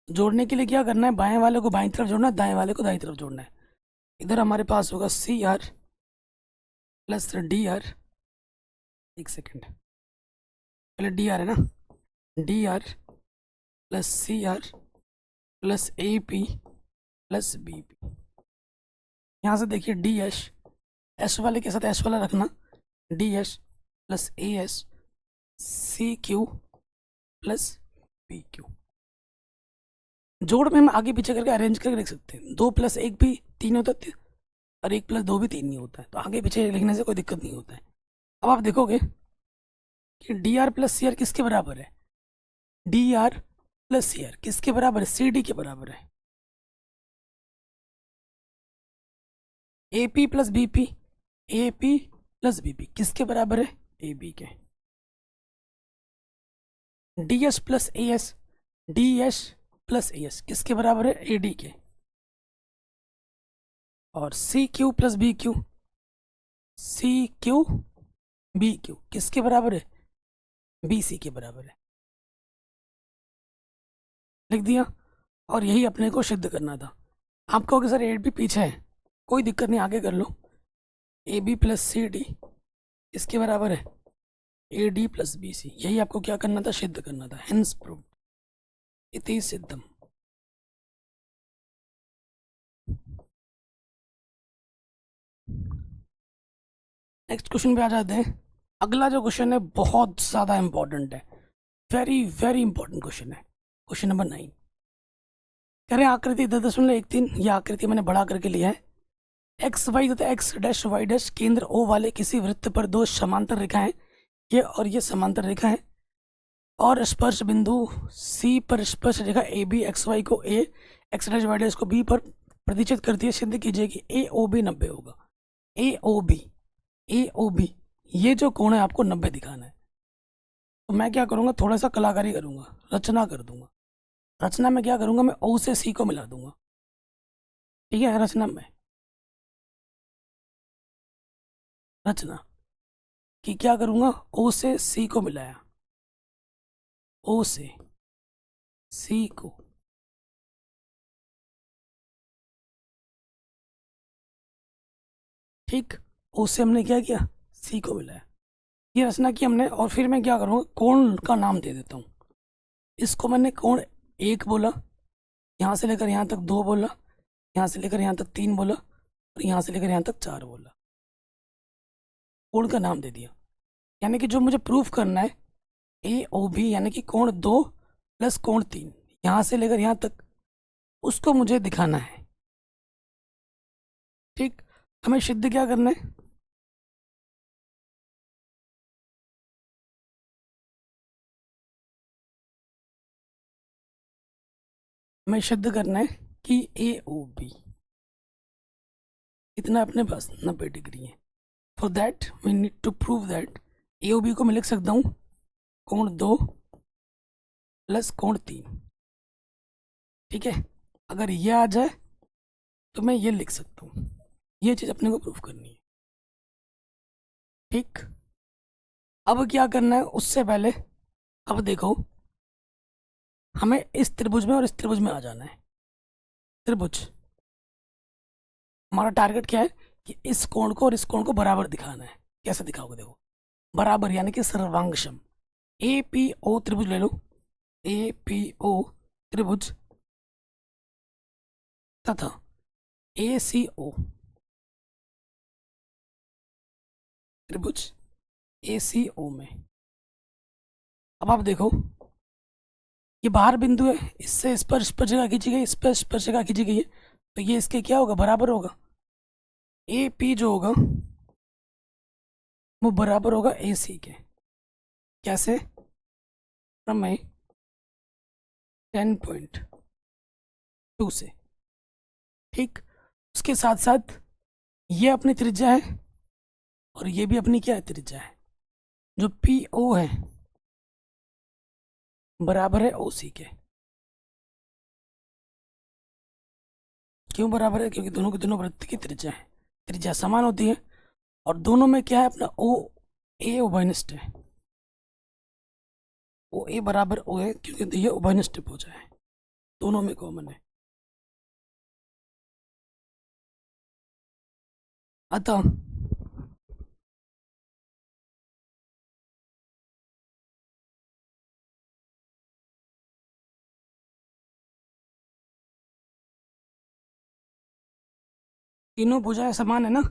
Speaker 1: जोड़ने के लिए क्या करना है, बाएं वाले को बाईं तरफ जोड़ना है, दाएं वाले को दाईं तरफ जोड़ना है। इधर हमारे पास होगा CR प्लस DR। एक सेकेंड, पहले DR है ना, DR plus CR plus AP plus BP। यहाँ से देखिए DS, S वाले के साथ S वाला रखना, DS plus AS CQ plus PQ। जोड़ में हम आगे पीछे करके अरेंज करके लिख सकते हैं। 2 प्लस 1 भी 3 होता है, और 1 प्लस 2 भी 3 ही होता है, तो आगे पीछे लिखने से कोई दिक्कत नहीं होता है। अब आप देखोगे कि DR प्लस CR किसके बराबर है, DR प्लस CR किसके बराबर है, CD के बराबर है। AP plus BP, AP plus BP किसके बराबर है, AB के। DS plus AS, DS plus AS किसके बराबर है, AD के। और CQ plus BQ, CQ BQ किसके बराबर है, BC के बराबर है। लिख दिया, और यही अपने को सिद्ध करना था। आप कहोगे सर AB पीछे है, कोई दिक्कत नहीं, आगे कर लो। AB प्लस CD इसके बराबर है AD प्लस BC, यही आपको क्या करना था, सिद्ध करना था। हेंस प्रूव्ड, इति सिद्धम। नेक्स्ट क्वेश्चन पे आ जाते हैं। अगला जो क्वेश्चन है बहुत ज़्यादा इंपॉर्टेंट है, वेरी वेरी इंपॉर्टेंट क्वेश्चन है। क्वेश्चन नंबर 9 कह रहे हैं आकृति 10.13, यह आकृति मैंने बड़ा करके लिया है। एक्स वाई तथा एक्स डैश वाई डैश केंद्र O वाले किसी वृत्त पर दो समांतर रेखाएं, ये और ये समांतर रेखा है, और स्पर्श बिंदु C पर स्पर्श रेखा AB XY को A, X dash Y dash को B पर प्रतिच्छेद करती है। सिद्ध कीजिए कि AOB 90 होगा। AOB ये जो कोण है आपको 90 दिखाना है। तो मैं क्या करूँगा, थोड़ा सा कलाकारी करूँगा, रचना कर दूंगा। रचना में क्या करूँगा, मैं O से C को मिला दूंगा। ठीक है, रचना में रचना कि क्या करूँगा, ओ से सी को मिलाया, ओ से सी को, ठीक, ओ से हमने क्या किया, सी को मिलाया, ये रचना की हमने। और फिर मैं क्या करूँगा, कोण का नाम दे देता हूँ। इसको मैंने कोण एक बोला, यहाँ से लेकर यहाँ तक दो बोला, यहाँ से लेकर यहाँ तक तीन बोला, और यहाँ से लेकर यहाँ तक चार बोला, कोण का नाम दे दिया। यानी कि जो मुझे प्रूफ करना है, ए ओ बी यानी कि कोण दो प्लस कोण तीन, यहाँ से लेकर यहाँ तक, उसको मुझे दिखाना है। ठीक, हमें सिद्ध क्या करना है, हमें सिद्ध करना है कि ए ओ बी इतना अपने पास 90 डिग्री है। For that we need to prove that A O B को मैं लिख सकता हूँ कोण दो प्लस कोण तीन। ठीक है, अगर ये आ जाए तो मैं ये लिख सकता हूँ, ये चीज़ अपने को प्रूफ करनी है। ठीक, अब क्या करना है उससे पहले, अब देखो हमें इस त्रिभुज में और इस त्रिभुज में आ जाना है। त्रिभुज, हमारा टारगेट क्या है कि इस कोण को और इस कोण को बराबर दिखाना है। कैसे दिखाओगे, देखो बराबर यानी कि सर्वांगशम। ए पी ओ त्रिभुज ले लो, ए पी ओ त्रिभुज तथा ए सी ओ त्रिभुज, ए सी ओ में, अब आप देखो ये बाहर बिंदु है, इससे इस पर स्पर्शिका खींची गई, इस पर स्पर्शिका खींची गई है, तो ये इसके क्या होगा, बराबर होगा। ए पी जो होगा वो बराबर होगा ए सी के। कैसे, प्रमेय 10.2 से। ठीक, उसके साथ साथ ये अपनी त्रिज्या है और ये भी अपनी क्या है, त्रिज्या है। जो पी ओ है बराबर है ओ सी के। क्यों बराबर है, क्योंकि दोनों के दोनों वृत्त की त्रिज्या है, त्रिज्या समान होती है। और दोनों में क्या है, अपना ओ ए उभयनिष्ठ है, ओ ए बराबर ओ है, क्योंकि ये उभयनिष्ठ पूजा है, दोनों में कॉमन है। अतः तीनों भुजाएं समान है ना,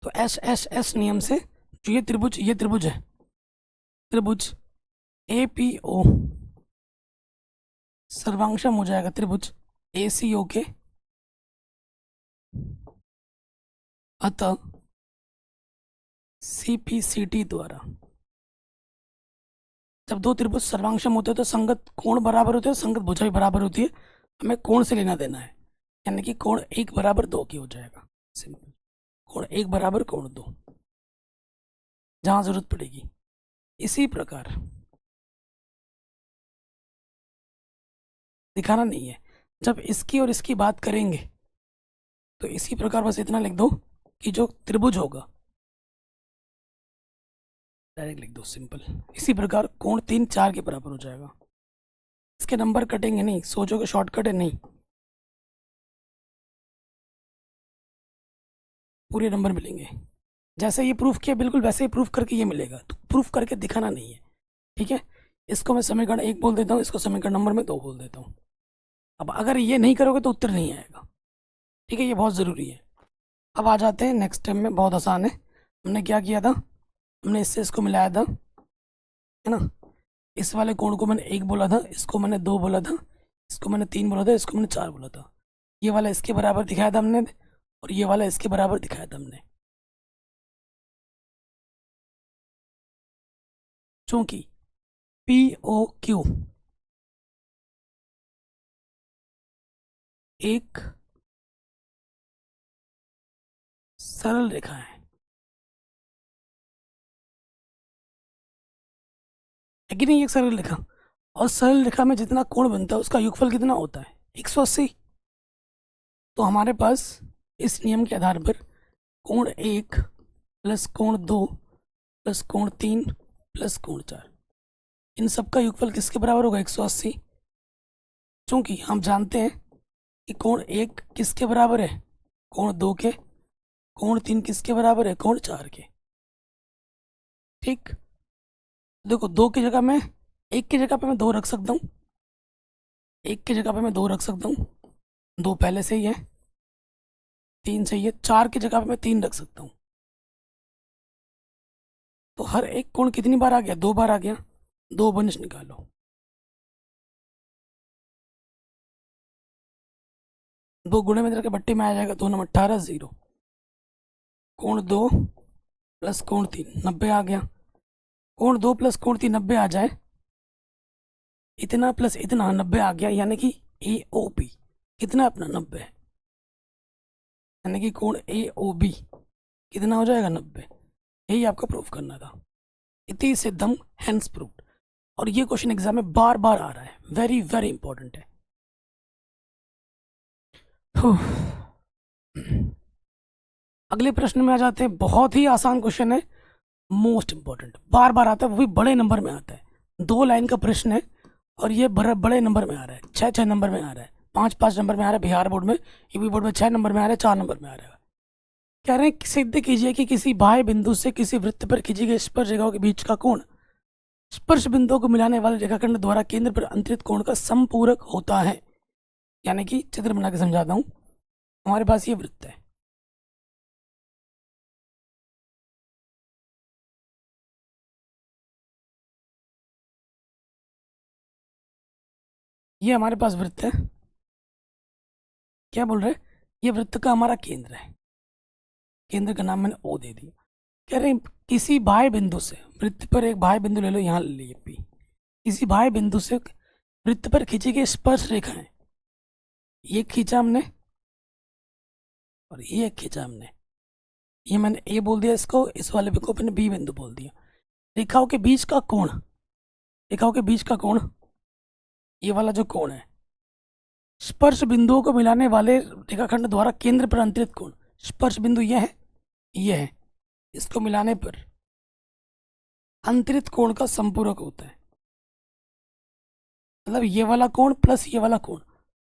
Speaker 1: तो एस एस एस नियम से जो ये त्रिभुज है, त्रिभुज ए पी ओ सर्वांशम हो जाएगा त्रिभुज ए सी ओ के। अतः सी पी सी टी द्वारा, जब दो त्रिभुज सर्वांशम होते हैं तो संगत कोण बराबर होते हैं, संगत भुजा भी बराबर होती है। हमें कोण से लेना देना है, यानी कि कोण एक बराबर दो की हो जाएगा। सिंपल, कोण एक बराबर कोण दो, जहां जरूरत पड़ेगी। इसी प्रकार दिखाना नहीं है, जब इसकी और इसकी बात करेंगे तो इसी प्रकार बस इतना लिख दो कि जो त्रिभुज होगा, डायरेक्ट लिख दो सिंपल। इसी प्रकार कोण 3 4 के बराबर हो जाएगा। इसके नंबर कटेंगे नहीं, सोचो कि शॉर्टकट है, नहीं, पूरे नंबर मिलेंगे। जैसे ये प्रूफ किया बिल्कुल वैसे ही प्रूफ करके ये मिलेगा, तो प्रूफ करके दिखाना नहीं है। ठीक है, इसको मैं समीकरण 1 बोल देता हूँ, इसको समीकरण नंबर में 2 बोल देता हूँ। अब अगर ये नहीं करोगे तो उत्तर नहीं आएगा। ठीक है, ये बहुत ज़रूरी है। अब आ जाते हैं नेक्स्ट टाइम में, बहुत आसान है। हमने क्या किया था, हमने इससे इसको मिलाया था, है ना। इस वाले कोण को मैंने 1 बोला था, इसको मैंने 2 बोला था, इसको मैंने 3 बोला था, इसको मैंने 4 बोला था। ये वाला इसके बराबर दिखाया था हमने, और ये वाला इसके बराबर दिखाया था हमने। चूंकि पी ओ क्यू एक सरल रेखा है कि नहीं, एक सरल रेखा, और सरल रेखा में जितना कोण बनता है उसका योगफल कितना होता है, 180। तो हमारे पास इस नियम के आधार पर कोण 1 प्लस कोण 2 प्लस कोण 3 प्लस कोण 4, इन सब का योगफल किसके बराबर होगा? 180। क्योंकि हम जानते हैं कि कोण 1 किसके बराबर है? कोण 2 के। कोण 3 किसके बराबर है? कोण 4 के। ठीक, देखो 2 की जगह मैं 1 की जगह पे मैं 2 रख सकता हूँ, 1 की जगह पे मैं 2 रख सकता हूँ, 2 पहले से ही है, 3 सही है, 4 की जगह पे मैं 3 रख सकता हूँ। तो हर एक कोण कितनी बार आ गया? 2 बार आ गया। 2 बनिश निकालो। 2 गुणे में के बट्टे में आ जाएगा, 2 नंबर 18, 0। कोण 2 प्लस कोण 3 90 आ गया। कोण 2 प्लस कोण 3 90 आ जाए, इतना प्लस इतना 90 आ गया, यानी कि ए ओ बी कितना अपना 90 है, यानी कि कोण ए ओ बी कितना हो जाएगा? 90। यही आपको प्रूफ करना था। इति सिद्धम हेंस प्रूव्ड। और ये क्वेश्चन एग्जाम में बार बार आ रहा है, वेरी वेरी इंपॉर्टेंट है। अगले प्रश्न में आ जाते हैं। बहुत ही आसान क्वेश्चन है, मोस्ट इंपॉर्टेंट, बार बार आता है, वो भी बड़े नंबर में आता है। 2 लाइन का प्रश्न है और ये बड़े नंबर में आ रहा है, 6 नंबर में आ रहा है, 5 नंबर में आ रहा है। बिहार बोर्ड में, यूपी बोर्ड में 6 नंबर में आ रहा है, 4 नंबर में आ रहा है। कह रहे हैं सिद्ध कीजिए कि किसी बाह्य बिंदु से किसी वृत्त पर खींची गई स्पर्श रेखाओं के बीच का कोण स्पर्श बिंदुओं को मिलाने वाले रेखाखंड द्वारा केंद्र पर अंतरित कोण का समपूरक होता है। यानी कि चित्र बना के समझाता हूं। हमारे पास ये वृत्त है, ये हमारे पास वृत्त है। क्या बोल रहे हैं? ये वृत्त का हमारा केंद्र है, केंद्र का नाम मैंने ओ दे दिया। कह रहे हैं किसी बाह्य बिंदु से, वृत्त पर एक बाह्य बिंदु ले लो, यहाँ ले लिए पी, किसी बाह्य बिंदु से वृत्त पर खींची गई स्पर्श रेखा है, ये खींचा हमने और ये खींचा हमने, ये मैंने ए बोल दिया इसको, इस वाले को मैंने बी बिंदु बोल दिया। रेखाओं के बीच का कोण, रेखाओं के बीच का कोण, ये वाला जो कोण है, स्पर्श बिंदुओं को मिलाने वाले रेखाखंड द्वारा केंद्र पर अंतरित कोण, स्पर्श बिंदु ये है, ये है, इसको मिलाने पर अंतरित कोण का संपूरक होता है। मतलब ये वाला कोण प्लस ये वाला कोण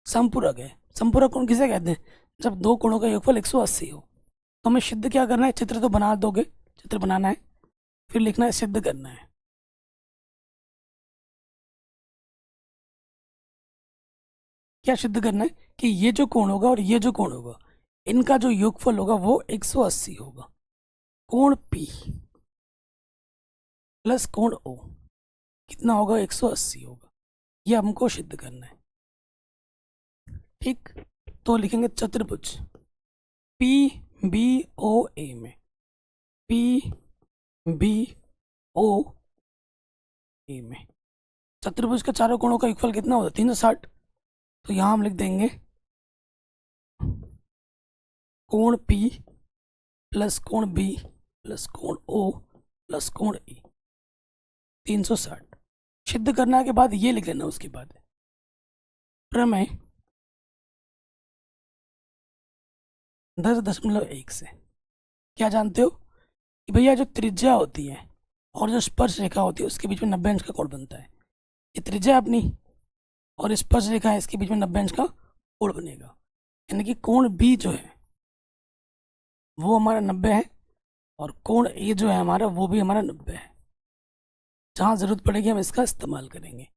Speaker 1: संपूरक है। संपूरक कोण किसे कहते हैं? जब 2 कोणों का योगफल 180 हो। तो हमें सिद्ध क्या करना है? चित्र तो बना दोगे, चित्र बनाना है, फिर लिखना है सिद्ध करना है। क्या सिद्ध करना है? कि ये जो कोण होगा और ये जो कोण होगा, इनका जो योगफल होगा वो 180 होगा। कोण P प्लस कोण O कितना होगा? 180 होगा। ये हमको सिद्ध करना है। ठीक, तो लिखेंगे चतुर्भुज पी बी ओ ए में, पी बी ओ ए में चतुर्भुज के चारों कोणों का योगफल कितना होता है? 360। तो यहां हम लिख देंगे कोण P प्लस कोण B प्लस कोण O प्लस कोण E 360। सिद्ध करने के बाद ये लिख लेना, उसके बाद प्रमेय 10.1 से क्या जानते हो कि भैया जो त्रिज्या होती है और जो स्पर्श रेखा होती है उसके बीच में 90 अंश का कोण बनता है। ये त्रिज्या अपनी और स्पर्श रेखा है, इसके बीच में 90 अंश का कोण बनेगा। यानी कि कोण B जो है वो हमारा 90 है और कोण A जो है हमारा वो भी हमारा 90 है। जहाँ ज़रूरत पड़ेगी हम इसका इस्तेमाल करेंगे,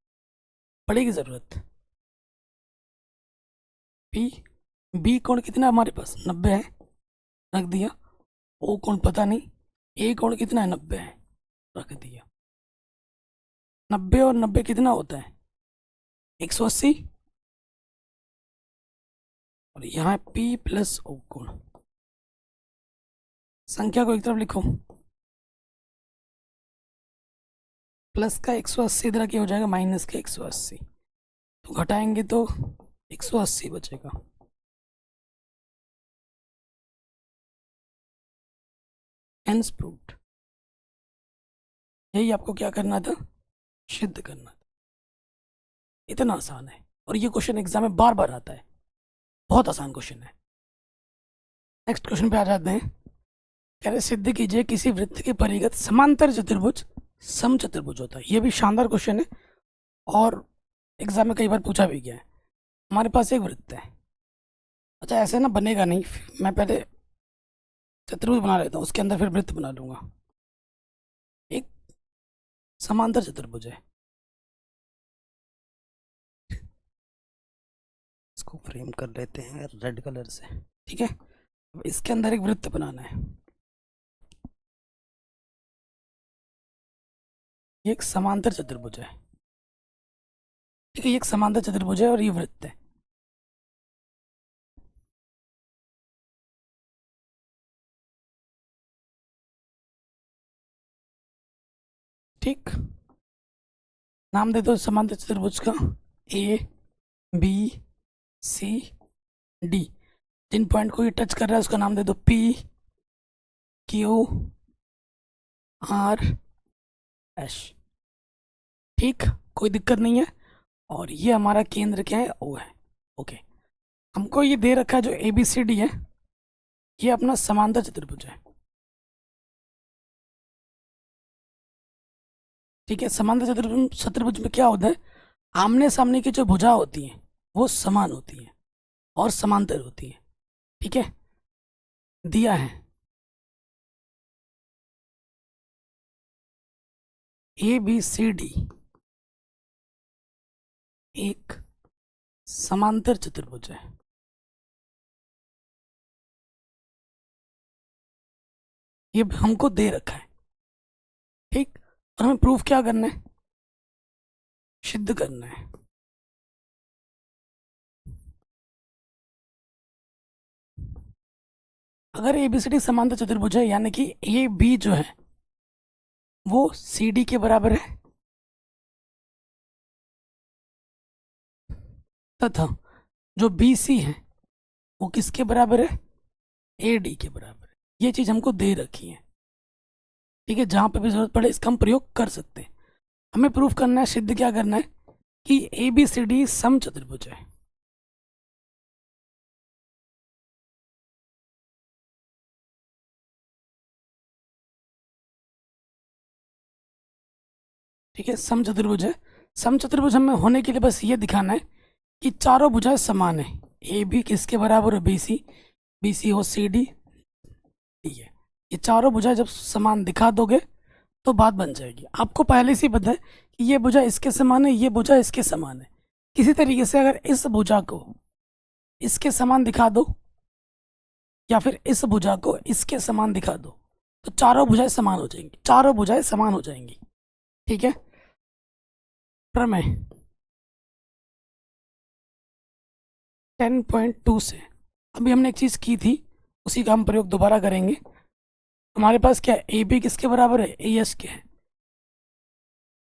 Speaker 1: पड़ेगी ज़रूरत। P B कोण कितना हमारे पास? 90 है, रख दिया। O कोण पता नहीं, A कोण कितना है? 90 है, रख दिया। 90 और 90 कितना होता है? 180। और यहाँ P प्लस O कोण, संख्या को एक तरफ लिखो, प्लस का 180 इधर क्या हो जाएगा? माइनस का 180। तो घटाएंगे तो 180 बचेगा। Hence proved. यही आपको क्या करना था? सिद्ध करना था। इतना आसान है और ये क्वेश्चन एग्जाम में बार बार आता है, बहुत आसान क्वेश्चन है। नेक्स्ट क्वेश्चन पे आ जाते हैं। कह रहे सिद्ध कीजिए किसी वृत्त के परिगत समांतर चतुर्भुज समचतुर्भुज होता है। ये भी शानदार क्वेश्चन है और एग्जाम में कई बार पूछा भी गया है। हमारे पास एक वृत्त है। अच्छा ऐसे ना बनेगा नहीं, मैं पहले चतुर्भुज बना लेता हूँ, उसके अंदर फिर वृत्त बना लूंगा। एक समांतर चतुर्भुज है, इसको फ्रेम कर लेते हैं रेड कलर से, ठीक है। अब इसके अंदर एक वृत्त बनाना है। ये एक समांतर चतुर्भुज है, ठीक है। ये एक समांतर चतुर्भुज है और ये वृत्त है। ठीक, नाम दे दो समांतर चतुर्भुज का ए बी सी डी। जिन पॉइंट को ये टच कर रहा है उसका नाम दे दो पी क्यू आर एस। ठीक, कोई दिक्कत नहीं है। और ये हमारा केंद्र क्या है, ओ है। ओके, हमको ये दे रखा है जो ए बी सी डी है, ये अपना समांतर चतुर्भुज है, ठीक है। समांतर चतुर्भुज में क्या होता है, आमने सामने की जो भुजा होती हैं वो समान होती हैं और समांतर होती हैं, ठीक है। दिया है ए बी सी डी एक समांतर चतुर्भुज है। ये हमको दे रखा है, ठीक। और हमें प्रूफ क्या करना है, सिद्ध करना है। अगर ए बी सी डी समांतर चतुर्भुज है यानी कि ए बी जो है वो सी डी के बराबर है तथा जो बी सी है वो किसके बराबर है, ए डी के बराबर है। ये चीज हमको दे रखी है, ठीक है। जहां पे भी जरूरत पड़े इसका हम प्रयोग कर सकते हैं। हमें प्रूफ करना है, सिद्ध क्या करना है कि ए बी सी डी समचतुर्भुज है। ठीक है, समचतुर्भुज है। समचतुर्भुज हमें होने के लिए बस ये दिखाना है कि चारों भुजाएं समान है। ए बी किसके बराबर है, बी सी हो सी डी डी है। ये चारों भुजाएं जब समान दिखा दोगे तो बात बन जाएगी। आपको पहले से ही पता है कि ये भुजा इसके समान है, ये भुजा इसके समान है। किसी तरीके से अगर इस भुजा को इसके समान दिखा दो या फिर इस भुजा को इसके समान दिखा दो तो चारों भुजाएं समान हो जाएंगी, चारों भुजाएं समान हो जाएंगी, ठीक है। प्रमेय 10.2 से अभी हमने एक चीज की थी, उसी का हम प्रयोग दोबारा करेंगे। हमारे पास क्या है, ए बी किसके बराबर है, ए एस के है।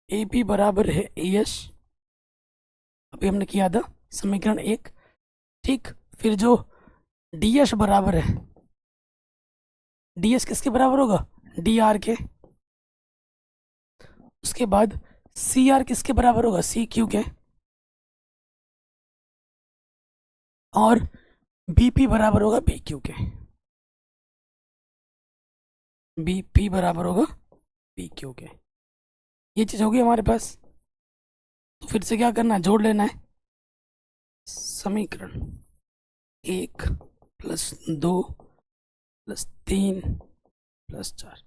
Speaker 1: ए बी बराबर है ए एस, अभी हमने किया था समीकरण 1, ठीक। फिर जो डी एस बराबर है, डी एस किसके बराबर होगा, डी आर के। उसके बाद सी आर किसके बराबर होगा, सी क्यू के। और बी पी बराबर होगा बी क्यू के, बी पी बराबर होगा पी क्यू के। ये चीज होगी हमारे पास। तो फिर से क्या करना है, जोड़ लेना है। समीकरण 1 प्लस 2 प्लस 3 प्लस 4,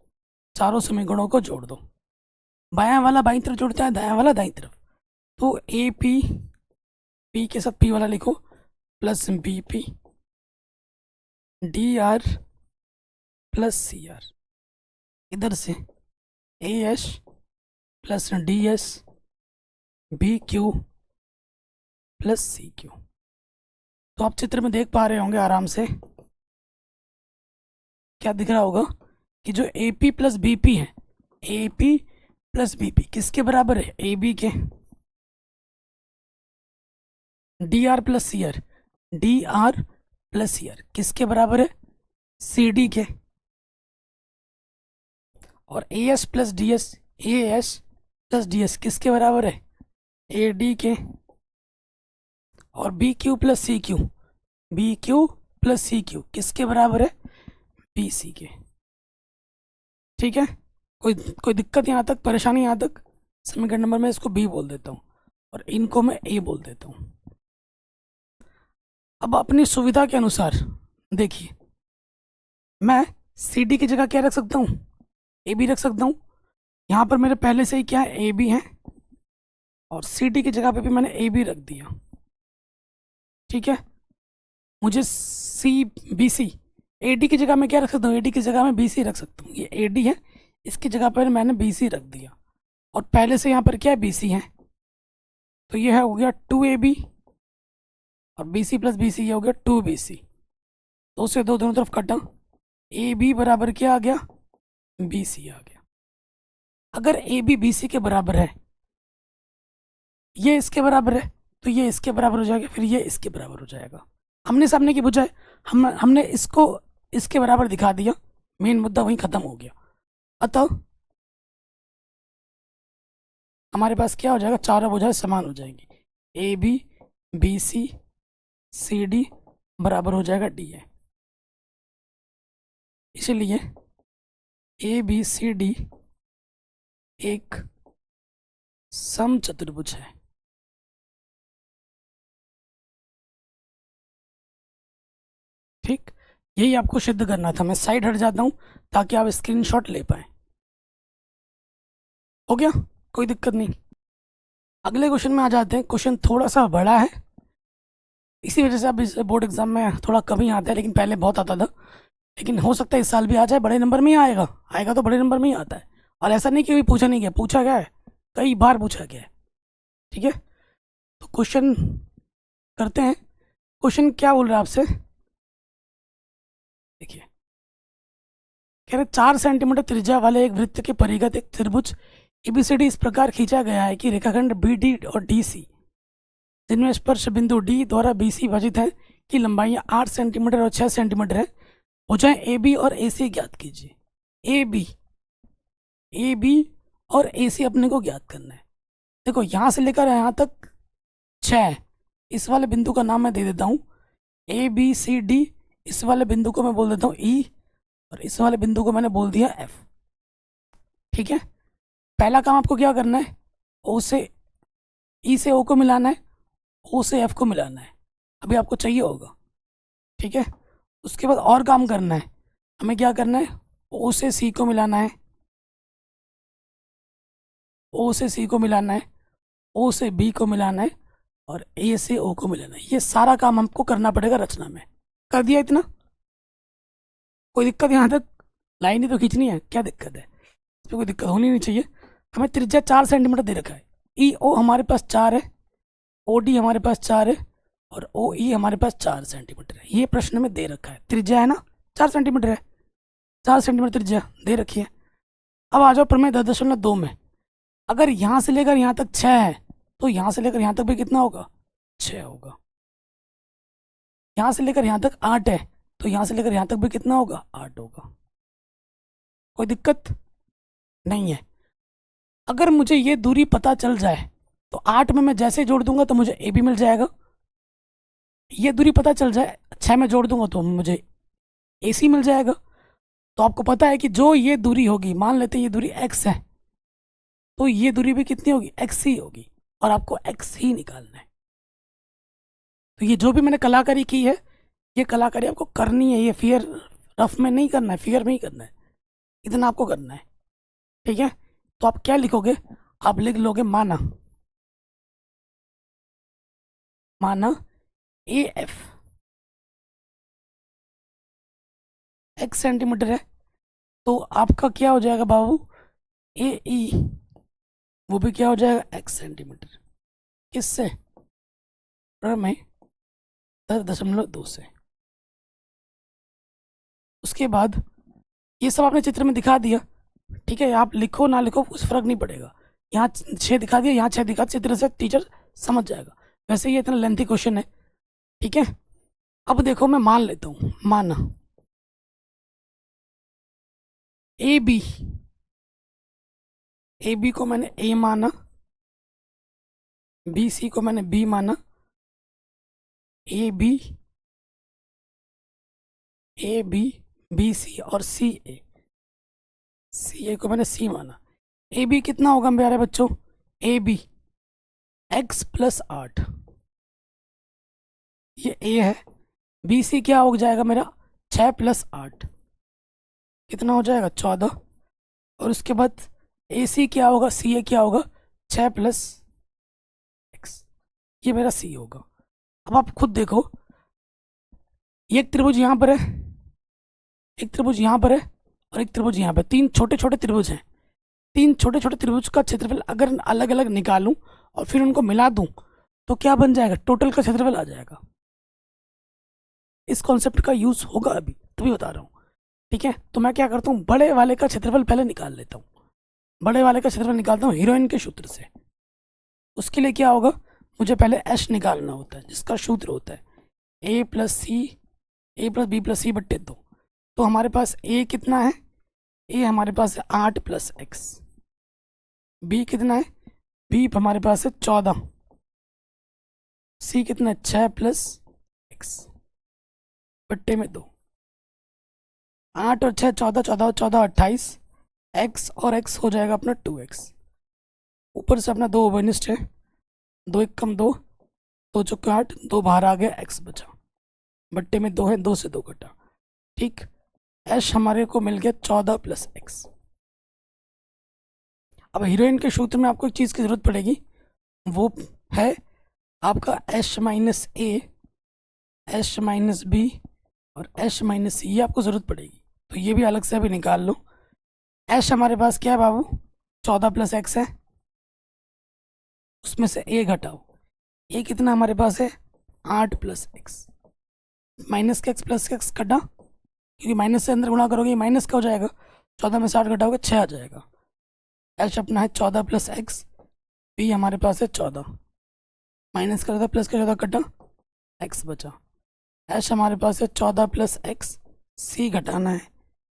Speaker 1: चारों समीकरणों को जोड़ दो। बायां वाला बाईं तरफ जोड़ता है, दायां वाला दाईं तरफ। तो ए पी, पी के साथ पी वाला लिखो, plus B P D R plus C R. इधर से A S plus D S B Q plus C Q. तो आप चित्र में देख पा रहे होंगे आराम से, क्या दिख रहा होगा कि जो A P plus B P है, A P plus B P किसके बराबर है, ए बी के। D R plus C R, D R plus C R किसके बराबर है, सी डी के। और A S plus D S, A S plus D S किसके बराबर है, ए डी के। और B Q plus C Q, B Q plus C Q किसके बराबर है, बी सी के। ठीक है, कोई कोई दिक्कत यहाँ तक, परेशानी यहाँ तक? समीकरण नंबर मैं इसको बी बोल देता हूँ और इनको मैं ए बोल देता हूँ। अब अपनी सुविधा के अनुसार देखिए, मैं सी डी की जगह क्या रख सकता हूँ? ए बी रख सकता हूँ। यहाँ पर मेरे पहले से ही क्या है, ए बी है, और सी डी की जगह पे भी मैंने ए बी रख दिया। ठीक है, मुझे C B C, A D की जगह मैं क्या रख सकता हूँ? ए डी की जगह मैं बी सी रख सकता हूँ। ये ए डी है, इसकी जगह पर मैंने बी सी रख दिया, और पहले से यहाँ पर क्या है, बी सी है, तो ये है हो गया 2ab, और B C plus B C ये हो गया 2bc। दो से दो दोनों तरफ कटा, ए बी बराबर क्या आ गया, बी सी आ गया। अगर ए बी बी सी के बराबर है, ये इसके बराबर है, तो ये इसके बराबर हो जाएगा, फिर ये इसके बराबर हो जाएगा। हमने सामने की बजाय हमने इसको इसके बराबर दिखा दिया, मेन मुद्दा वहीं खत्म हो गया। अतः हमारे पास क्या हो जाएगा, चारों भुजाएं समान हो जाएंगी, A B B C C D बराबर हो जाएगा डी ए। इसलिए ए बी सी डी एक समचतुर्भुज है। ठीक, यही आपको सिद्ध करना था। मैं साइड हट जाता हूं ताकि आप स्क्रीनशॉट ले पाए। हो गया, कोई दिक्कत नहीं। अगले क्वेश्चन में आ जाते हैं। क्वेश्चन थोड़ा सा बड़ा है, इसी वजह से अब इस बोर्ड एग्जाम में थोड़ा कम ही आता है, लेकिन पहले बहुत आता था। लेकिन हो सकता है इस साल भी आ जाए, बड़े नंबर में ही आएगा। आएगा तो बड़े नंबर में ही आता है, और ऐसा नहीं कि अभी पूछा नहीं गया, पूछा गया है, कई बार पूछा गया है। ठीक है, तो क्वेश्चन करते हैं। क्वेश्चन क्या बोल रहा है आपसे, देखिए, कह रहे 4 सेंटीमीटर त्रिज्या वाले एक वृत्त के परिगत एक त्रिभुज एबीसीडी इस प्रकार खींचा गया है कि रेखाखंड बी डी और डी सी, जिनमें स्पर्श बिंदु डी द्वारा बी सी विभाजित है, की लंबाइयाँ 8 सेंटीमीटर और 6 सेंटीमीटर है। भुजाएं ए बी और ए सी ज्ञात कीजिए। ए बी और ए सी अपने को ज्ञात करना है। देखो, यहाँ से लेकर यहाँ तक 6, इस वाले बिंदु का नाम मैं दे देता हूँ ए बी सी डी, इस वाले बिंदु को मैं बोल देता हूँ ई, और इस वाले बिंदु को मैंने बोल दिया एफ। ठीक है, पहला काम आपको क्या करना है, ओ से ई से ओ को मिलाना है, ओ से एफ को मिलाना है, अभी आपको चाहिए होगा। ठीक है, उसके बाद और काम करना है, हमें क्या करना है, ओ से सी को मिलाना है, ओ से सी को मिलाना है, ओ से बी को मिलाना है, और ए से ओ को मिलाना है। ये सारा काम हमको करना पड़ेगा रचना में। कर दिया इतना? कोई दिक्कत यहाँ तक? लाइन ही तो खींचनी है, क्या दिक्कत है? इसमें कोई दिक्कत होनी नहीं चाहिए। हमें त्रिज्या 4 सेंटीमीटर दे रखा है, ई ओ हमारे पास 4 है, ओ डी हमारे पास 4 है, और ओ ई हमारे पास 4 सेंटीमीटर है। ये प्रश्न में दे रखा है, त्रिज्या है ना 4 सेंटीमीटर है, 4 सेंटीमीटर त्रिज्या दे रखी है। अब आ जाओ प्रमेय 10.2 में। अगर यहाँ से लेकर यहाँ तक 6 है, तो यहाँ से लेकर यहाँ तक भी कितना होगा, 6 होगा। यहाँ से लेकर यहाँ तक 8 है, तो यहाँ से लेकर यहाँ तक भी कितना होगा, 8 होगा। कोई दिक्कत नहीं है। अगर मुझे ये दूरी पता चल जाए, तो 8 में मैं जैसे जोड़ दूंगा तो मुझे ए भी मिल जाएगा। ये दूरी पता चल जाए, 6 में जोड़ दूंगा तो मुझे ए सी मिल जाएगा। तो आपको पता है कि जो ये दूरी होगी, मान लेते हैं ये दूरी x है, तो ये दूरी भी कितनी होगी, x ही होगी, और आपको x ही निकालना है। तो ये जो भी मैंने कलाकारी की है, ये कलाकारी आपको करनी है। ये फियर रफ में नहीं करना है, फियर में ही करना है, इतना आपको करना है। ठीक है, तो आप क्या लिखोगे, आप लिख लोगे माना ए एफ x सेंटीमीटर है, तो आपका क्या हो जाएगा बाबू, ए ई वो भी क्या हो जाएगा, x सेंटीमीटर। किससे, प्रमेय 10.2 से। उसके बाद ये सब आपने चित्र में दिखा दिया। ठीक है, आप लिखो ना लिखो कुछ फर्क नहीं पड़ेगा। यहाँ 6 दिखा दिया, यहाँ 6 दिखा, चित्र से टीचर समझ जाएगा। वैसे ये इतना लेंथी क्वेश्चन है। ठीक है, अब देखो मैं मान लेता हूँ, माना ए बी को मैंने ए माना, बी सी को मैंने बी माना, ए बी बी सी और सी सी ए को मैंने सी माना। ए बी कितना होगा प्यारे बच्चों? ए बी एक्स प्लस 8, ये ए है। बी सी क्या हो जाएगा मेरा? 6 प्लस 8 कितना हो जाएगा? 14। और उसके बाद ए सी क्या होगा? सी ए क्या होगा? 6 प्लस एक्स, ये मेरा सी होगा। अब आप खुद देखो, ये एक त्रिभुज यहाँ पर है, एक त्रिभुज यहाँ पर है और एक त्रिभुज यहाँ पर। तीन छोटे छोटे त्रिभुज हैं। तीन छोटे छोटे त्रिभुज का क्षेत्रफल अगर अलग अलग निकालूं और फिर उनको मिला दूं तो क्या बन जाएगा? टोटल का क्षेत्रफल आ जाएगा। इस कॉन्सेप्ट का यूज होगा अभी, तभी बता रहा हूँ। ठीक है, तो मैं क्या करता हूँ, बड़े वाले का क्षेत्रफल पहले निकाल लेता हूँ। बड़े वाले का क्षेत्रफल निकालता हूँ हीरोइन के सूत्र से। उसके लिए क्या होगा? मुझे पहले एच निकालना होता है, जिसका सूत्र होता है ए प्लस बी प्लस सी बट्टे 2। तो हमारे पास ए कितना है? ए हमारे पास है 8 प्लस एक्स। बी कितना है? बी हमारे पास है 14। सी कितना है? 6 प्लस एक्स बट्टे में 2। 8 और 6 14, 14 और 14 28। एक्स और एक्स हो जाएगा अपना 2x। ऊपर से अपना 2 ओवरनिस्ट है, 2 एक कम 2, 2 चौके 8, 2 बाहर आ गया, x बचा। बट्टे में 2 है, 2 से 2 कटा। ठीक, एश हमारे को मिल गया 14 प्लस एक्स। अब हीरोइन के सूत्र में आपको एक चीज़ की ज़रूरत पड़ेगी, वो है आपका एश माइनस ए, एश माइनस बी और एश माइनस सी। ये आपको ज़रूरत पड़ेगी, तो ये भी अलग से अभी निकाल लो। एश हमारे पास क्या है बाबू? 14 प्लस एक्स है, उसमें से ए घटाओ। ए कितना हमारे पास है? 8 प्लस एक्स। माइनस का एक्स प्लस का एक्स कटा, क्योंकि माइनस से अंदर गुणा करोगे माइनस का हो जाएगा। 14 में 60 घटाओगे 6 आ जाएगा। एच अपना है 14 प्लस एक्स, बी हमारे पास है 14, माइनस का 14 प्लस का 14 कटा, एक्स बचा। एच हमारे पास है 14 प्लस एक्स, सी घटाना है,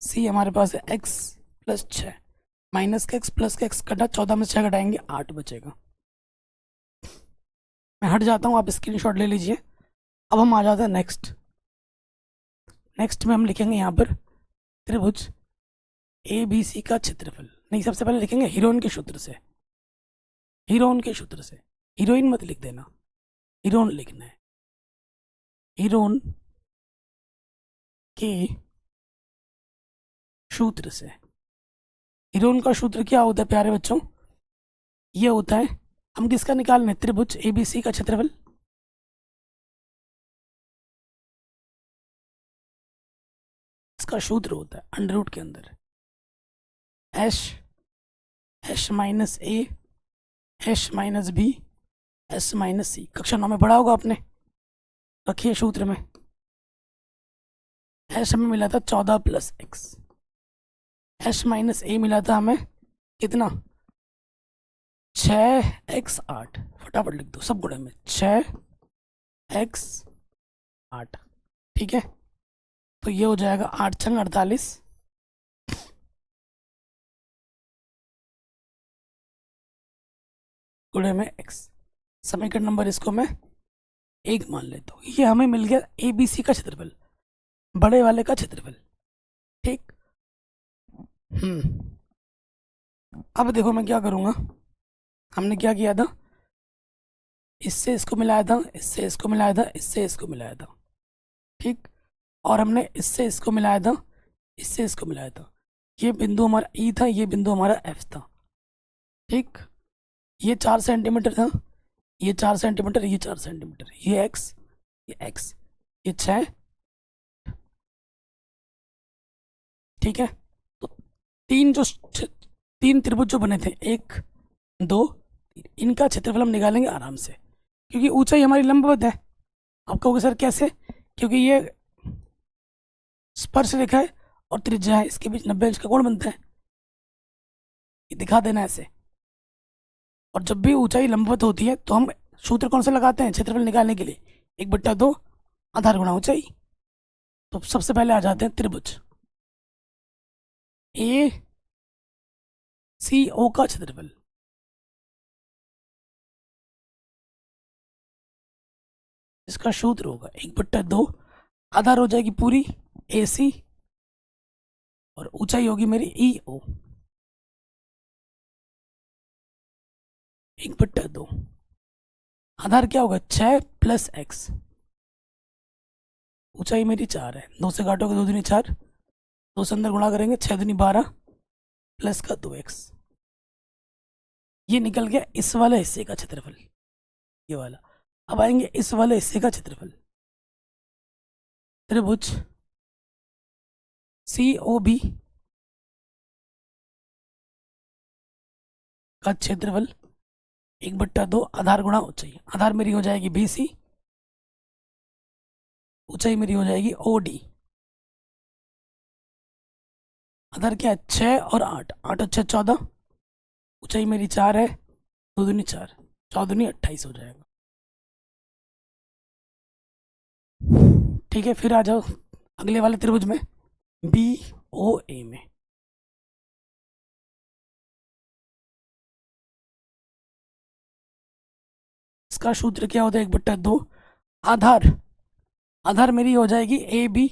Speaker 1: सी हमारे पास है एक्स प्लस 6, माइनस का एक्स प्लस का एक्स कटा, 14 में 6 घटाएंगे 8 बचेगा। मैं हट जाता हूँ, आप स्क्रीनशॉट ले लीजिए। अब हम आ जाते हैं नेक्स्ट में हम लिखेंगे यहाँ पर त्रिभुज ए बी सी का क्षेत्रफल। नहीं, सबसे पहले लिखेंगे हीरोइन के सूत्र से। हीरोइन के सूत्र से, हीरोइन मत लिख देना, हीरोइन लिखना है। हीरोइन के सूत्र से। हीरोइन का सूत्र क्या होता है प्यारे बच्चों? ये होता है, हम किसका निकाल रहे हैं? त्रिभुज ए बी सी का क्षेत्रफल। इसका सूत्र होता है अंडर रूट के अंदर एश माइनस ए, एश माइनस बी, एस माइनस सी। कक्षा 9 में पढ़ा होगा आपने, रखिए सूत्र में। एश हमें मिला था 14 प्लस एक्स, एश माइनस ए मिला था हमें कितना? 6x8। फटाफट लिख दो सब गुणे में, 6x8। ठीक है, तो ये हो जाएगा 8 छंग 48, गुणे में x। समीकरण नंबर इसको मैं 1 मान लेता हूँ। ये हमें मिल गया ए बी सी का क्षेत्रफल, बड़े वाले का क्षेत्रफल। ठीक, अब देखो मैं क्या करूँगा। हमने क्या किया था? इससे इसको मिलाया था, इससे इसको मिलाया था, इससे इसको मिलाया था। ठीक, और हमने इससे इसको मिलाया था, इससे इसको मिलाया था। ये बिंदु हमारा ई था, ये बिंदु हमारा एफ था। ठीक, ये 4 सेंटीमीटर था, ये 4 सेंटीमीटर, ये 4 सेंटीमीटर, ये एक्स, ये एक्स, ये 6। ठीक है, तो तीन त्रिभुज जो बने थे, 1 2 3, इनका क्षेत्रफल हम निकालेंगे आराम से, क्योंकि ऊंचाई हमारी लंबवत है। आप कहोगे सर कैसे? क्योंकि ये स्पर्श रेखा है और त्रिज्या है, इसके बीच 90 अंश का कोण बनता है। ये दिखा देना ऐसे। और जब भी ऊंचाई लंबवत होती है तो हम सूत्र कौन सा लगाते हैं क्षेत्रफल निकालने के लिए? 1/2 आधार गुणा ऊंचाई। तो सबसे पहले आ जाते हैं त्रिभुज ए सी ओ का क्षेत्रफल। इसका सूत्र होगा 1/2, आधार हो जाएगी पूरी ए सी और ऊंचाई होगी मेरी ई ओ। 1/2। आधार क्या होगा 6 प्लस एक्स। ऊंचाई मेरी 4 है, 2 से काटोगे 2 दूनी 4, 2 से अंदर गुणा करेंगे 6 दूनी 12 प्लस का 2x। ये निकल गया इस वाले हिस्से का क्षेत्रफल, ये वाला। अब आएंगे इस वाले हिस्से का क्षेत्रफल। त्रिभुज COB का क्षेत्रफल 1/2 आधार गुणा ऊंचाई। आधार मेरी हो जाएगी BC, ऊंचाई मेरी हो जाएगी OD। आधार क्या है 6 और 8, 8 और 6 14, ऊंचाई मेरी 4 है, 2 दूनी 4, 4 दूनी 28 हो जाएगा। ठीक है, फिर आ जाओ अगले वाले त्रिभुज में BOA में। इसका सूत्र क्या होता है 1/2। आधार आधार मेरी हो जाएगी AB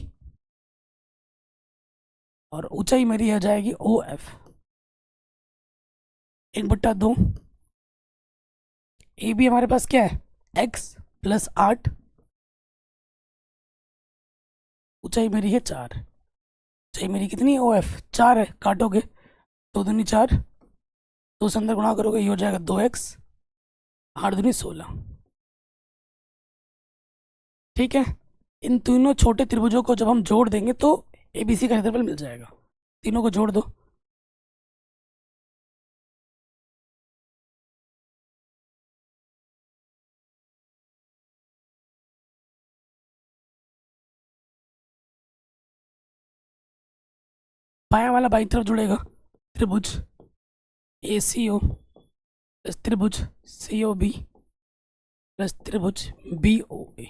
Speaker 1: और ऊंचाई मेरी हो जाएगी OF। 1/2 AB हमारे पास क्या है x प्लस 8, ऊंचाई मेरी है 4, ऊंचाई मेरी कितनी है OF 4 है, काटोगे 2 दूनी 4, 2 से अंदर गुणा करोगे ये हो जाएगा 2x, 8 दूनी 16। ठीक है, इन तीनों छोटे त्रिभुजों को जब हम जोड़ देंगे तो ABC का क्षेत्रफल मिल जाएगा। तीनों को जोड़ दो। बायां वाला बाईं तरफ जुड़ेगा, त्रिभुज ACO प्लस त्रिभुज COB प्लस त्रिभुज BOA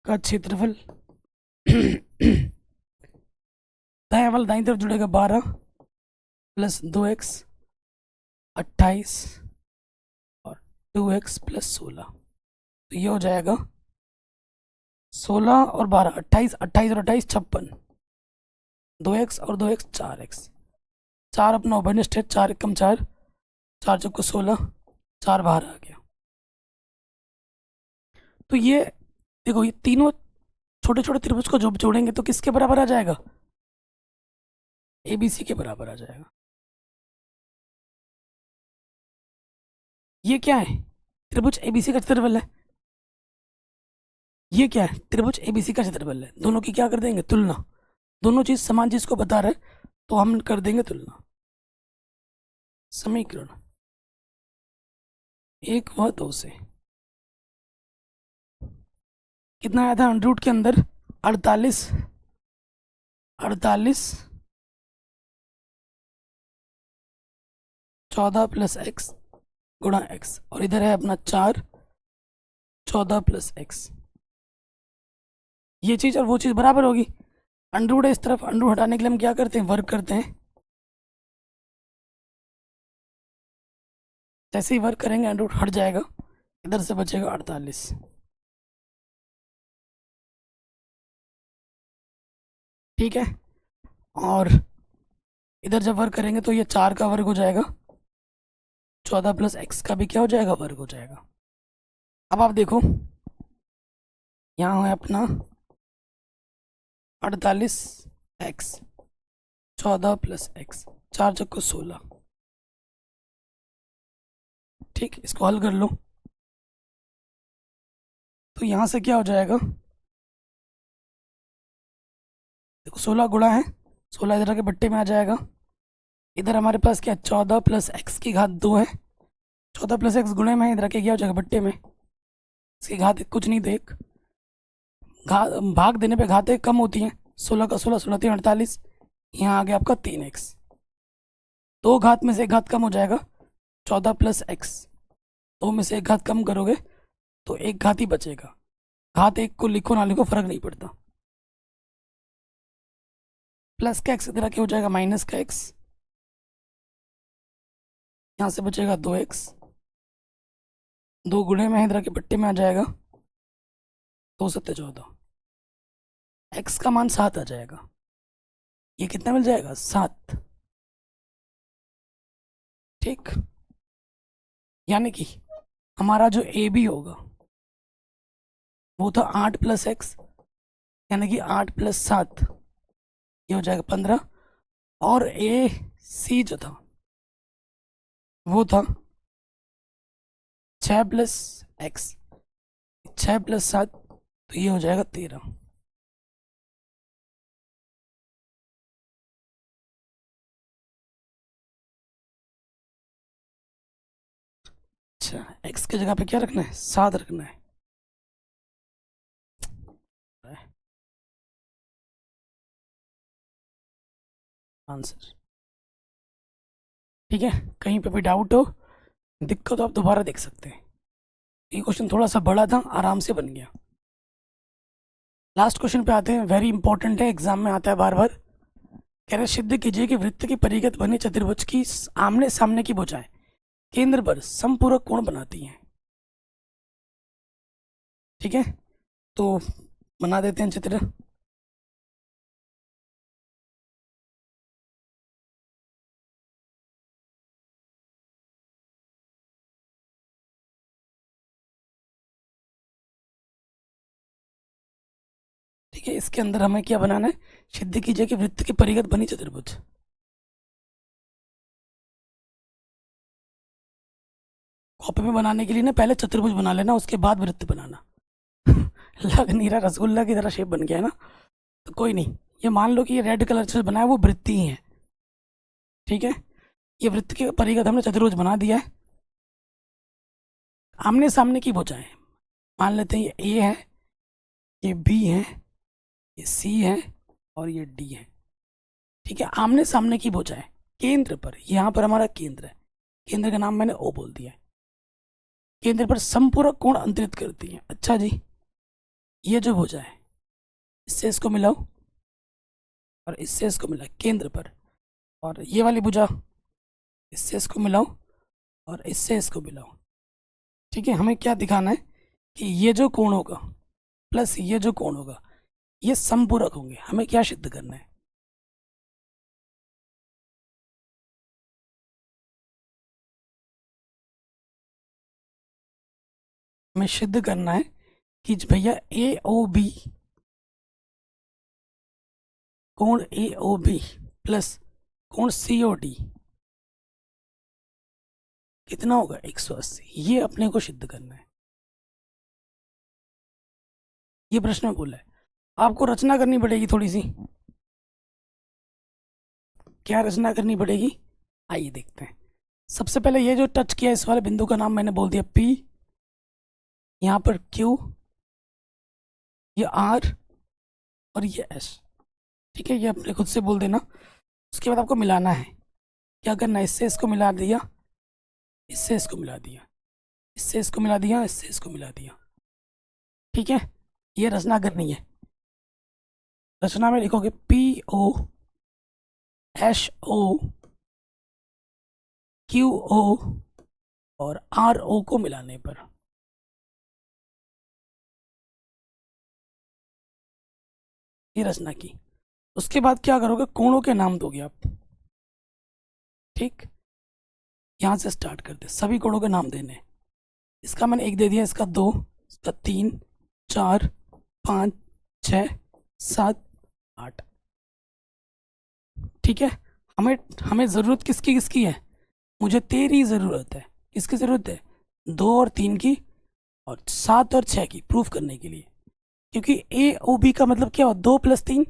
Speaker 1: का क्षेत्रफल दायां वाला दाईं तरफ जुड़ेगा 12 प्लस 2x 28 और 2x प्लस 16, तो ये हो जाएगा 16 और 12 28, 28 और 28 56, 2x और 2x 4x, 4 अपना ओबेनिस्ट है, 4 एकम 4, 4 चौको 16, 4 बाहर आ गया। तो ये देखो ये तीनों छोटे छोटे त्रिभुज को जब जोड़ेंगे तो किसके बराबर आ जाएगा ABC के बराबर आ जाएगा। ये क्या है त्रिभुज ABC का क्षेत्रफल है, ये क्या है त्रिभुज ABC का क्षेत्रफल है। दोनों की क्या कर देंगे तुलना, दोनों चीज समान चीज को बता रहे तो हम कर देंगे तुलना। समीकरण 1 व 2 से कितना आया था अंडर के अंदर 48 14 प्लस x गुणा x, और इधर है अपना 4 14 प्लस x। ये चीज और वो चीज बराबर होगी। अंडर है इस तरफ, अंडर हटाने के लिए हम क्या करते हैं वर्ग करते हैं, जैसे ही वर्ग करेंगे अंडर हट जाएगा, इधर से बचेगा 48। ठीक है, और इधर जब वर्ग करेंगे तो ये 4 का वर्ग हो जाएगा, 14 प्लस x का भी क्या हो जाएगा वर्ग हो जाएगा। अब आप देखो यहाँ है अपना 48x 14 प्लस x, 4 चक्को 16। ठीक, इसको हल कर लो तो यहाँ से क्या हो जाएगा, देखो 16 गुणा है, 16 इधर के बट्टे में आ जाएगा। इधर हमारे पास क्या 14 प्लस एक्स की घात 2 है, 14 प्लस एक्स गुणे में है, इधर के क्या हो जाएगा बट्टे में, इसकी घात कुछ नहीं देख, घात भाग देने पे घातें कम होती हैं, 16 का 16, 16 3 48, यहाँ आ गया आपका 3x, 2 घात में से एक घात कम हो जाएगा, 14 प्लस एक्स, 2 में से एक घात कम करोगे तो एक घात ही बचेगा, घात एक को लिखो ना लिखो फर्क नहीं पड़ता। प्लस का एक्स इधर आके हो जाएगा माइनस का एक्स, यहाँ से बचेगा 2x, 2 गुणे में इधर के बट्टे में आ जाएगा, 2 सत्ते 14, x का मान 7 आ जाएगा, ये कितना मिल जाएगा 7। ठीक, यानी कि हमारा जो ए बी होगा वो था 8 + x, यानी कि 8 + 7, ये हो जाएगा 15। और ए सी जो था वो था 6 + x, 6 + 7, तो ये हो जाएगा 13। अच्छा, x की जगह पे क्या रखना है, 7 रखना है। आंसर ठीक है। कहीं पे भी डाउट हो, दिक्कत हो, आप दोबारा देख सकते हैं। ये क्वेश्चन थोड़ा सा बड़ा था, आराम से बन गया। लास्ट क्वेश्चन पे आते हैं, वेरी इंपॉर्टेंट है, एग्जाम में आता है बार बार। कह रहे सिद्ध कीजिए कि वृत्त की परिगत बनी चतुर्भुज की आमने सामने की भुजाएं केंद्र पर समपूरक कोण बनाती हैं। ठीक है, तो बना देते हैं चित्र। ठीक है, इसके अंदर हमें क्या बनाना है, सिद्ध कीजिए कि वृत्त की परिगत बनी चतुर्भुज। कॉपी में बनाने के लिए ना पहले चतुर्भुज बना लेना, उसके बाद वृत्त बनाना। लग नहीं रहा रसगुल्ला की तरह शेप बन गया है ना, तो कोई नहीं। ये मान लो कि ये रेड कलर से बनाया वो वृत्ति ही है। ठीक है, ये वृत्त की परिगत हमने चतुर्भुज बना दिया है। आमने सामने की भुजाएं मान लेते हैं, ये ए है, ये बी है, ये सी है, और ये डी है। ठीक है, आमने सामने की भुजाएं केंद्र पर, यहाँ पर हमारा केंद्र है, केंद्र का नाम मैंने ओ बोल दिया है, केंद्र पर संपूरक कोण अंतरित करती है। अच्छा जी, ये जो भुजा है इससे इसको मिलाओ और इससे इसको मिलाओ केंद्र पर, और ये वाली भुजा इससे इसको मिलाओ और इससे इसको मिलाओ। ठीक है, हमें क्या दिखाना है कि ये जो कोण होगा प्लस ये जो कोण होगा ये संपूरक होंगे। हमें क्या सिद्ध करना है, हमें सिद्ध करना है कि भैया ए ओ बी, कोण ए ओ बी प्लस कोण सी ओ डी कितना होगा, 180। ये अपने को सिद्ध करना है, ये प्रश्न में बोला है। आपको रचना करनी पड़ेगी थोड़ी सी। क्या रचना करनी पड़ेगी, आइए देखते हैं। सबसे पहले ये जो टच किया इस वाले बिंदु का नाम मैंने बोल दिया P, यहाँ पर Q, ये R और ये S। ठीक है, ये अपने खुद से बोल देना। उसके बाद आपको मिलाना है। क्या करना है, इससे इसको मिला दिया, इससे इसको मिला दिया, इससे इसको मिला दिया, इससे इसको मिला दिया। ठीक है, ये रचना करनी है। रचना में लिखोगे POSO QO और RO को मिलाने पर। ये रचना की। उसके बाद क्या करोगे, कोणों के नाम दोगे आप। ठीक, यहाँ से स्टार्ट करते, सभी कोणों के नाम देने। इसका मैंने 1 दे दिया, इसका 2, इसका 3, 4, 5, 6, 7, 8। ठीक है, हमें हमें ज़रूरत किसकी किसकी है, मुझे तेरी ज़रूरत है। किसकी ज़रूरत है, 2 और 3 की, और 7 और 6 की, प्रूफ करने के लिए। क्योंकि ए ओ बी का मतलब क्या हो, 2 + 3,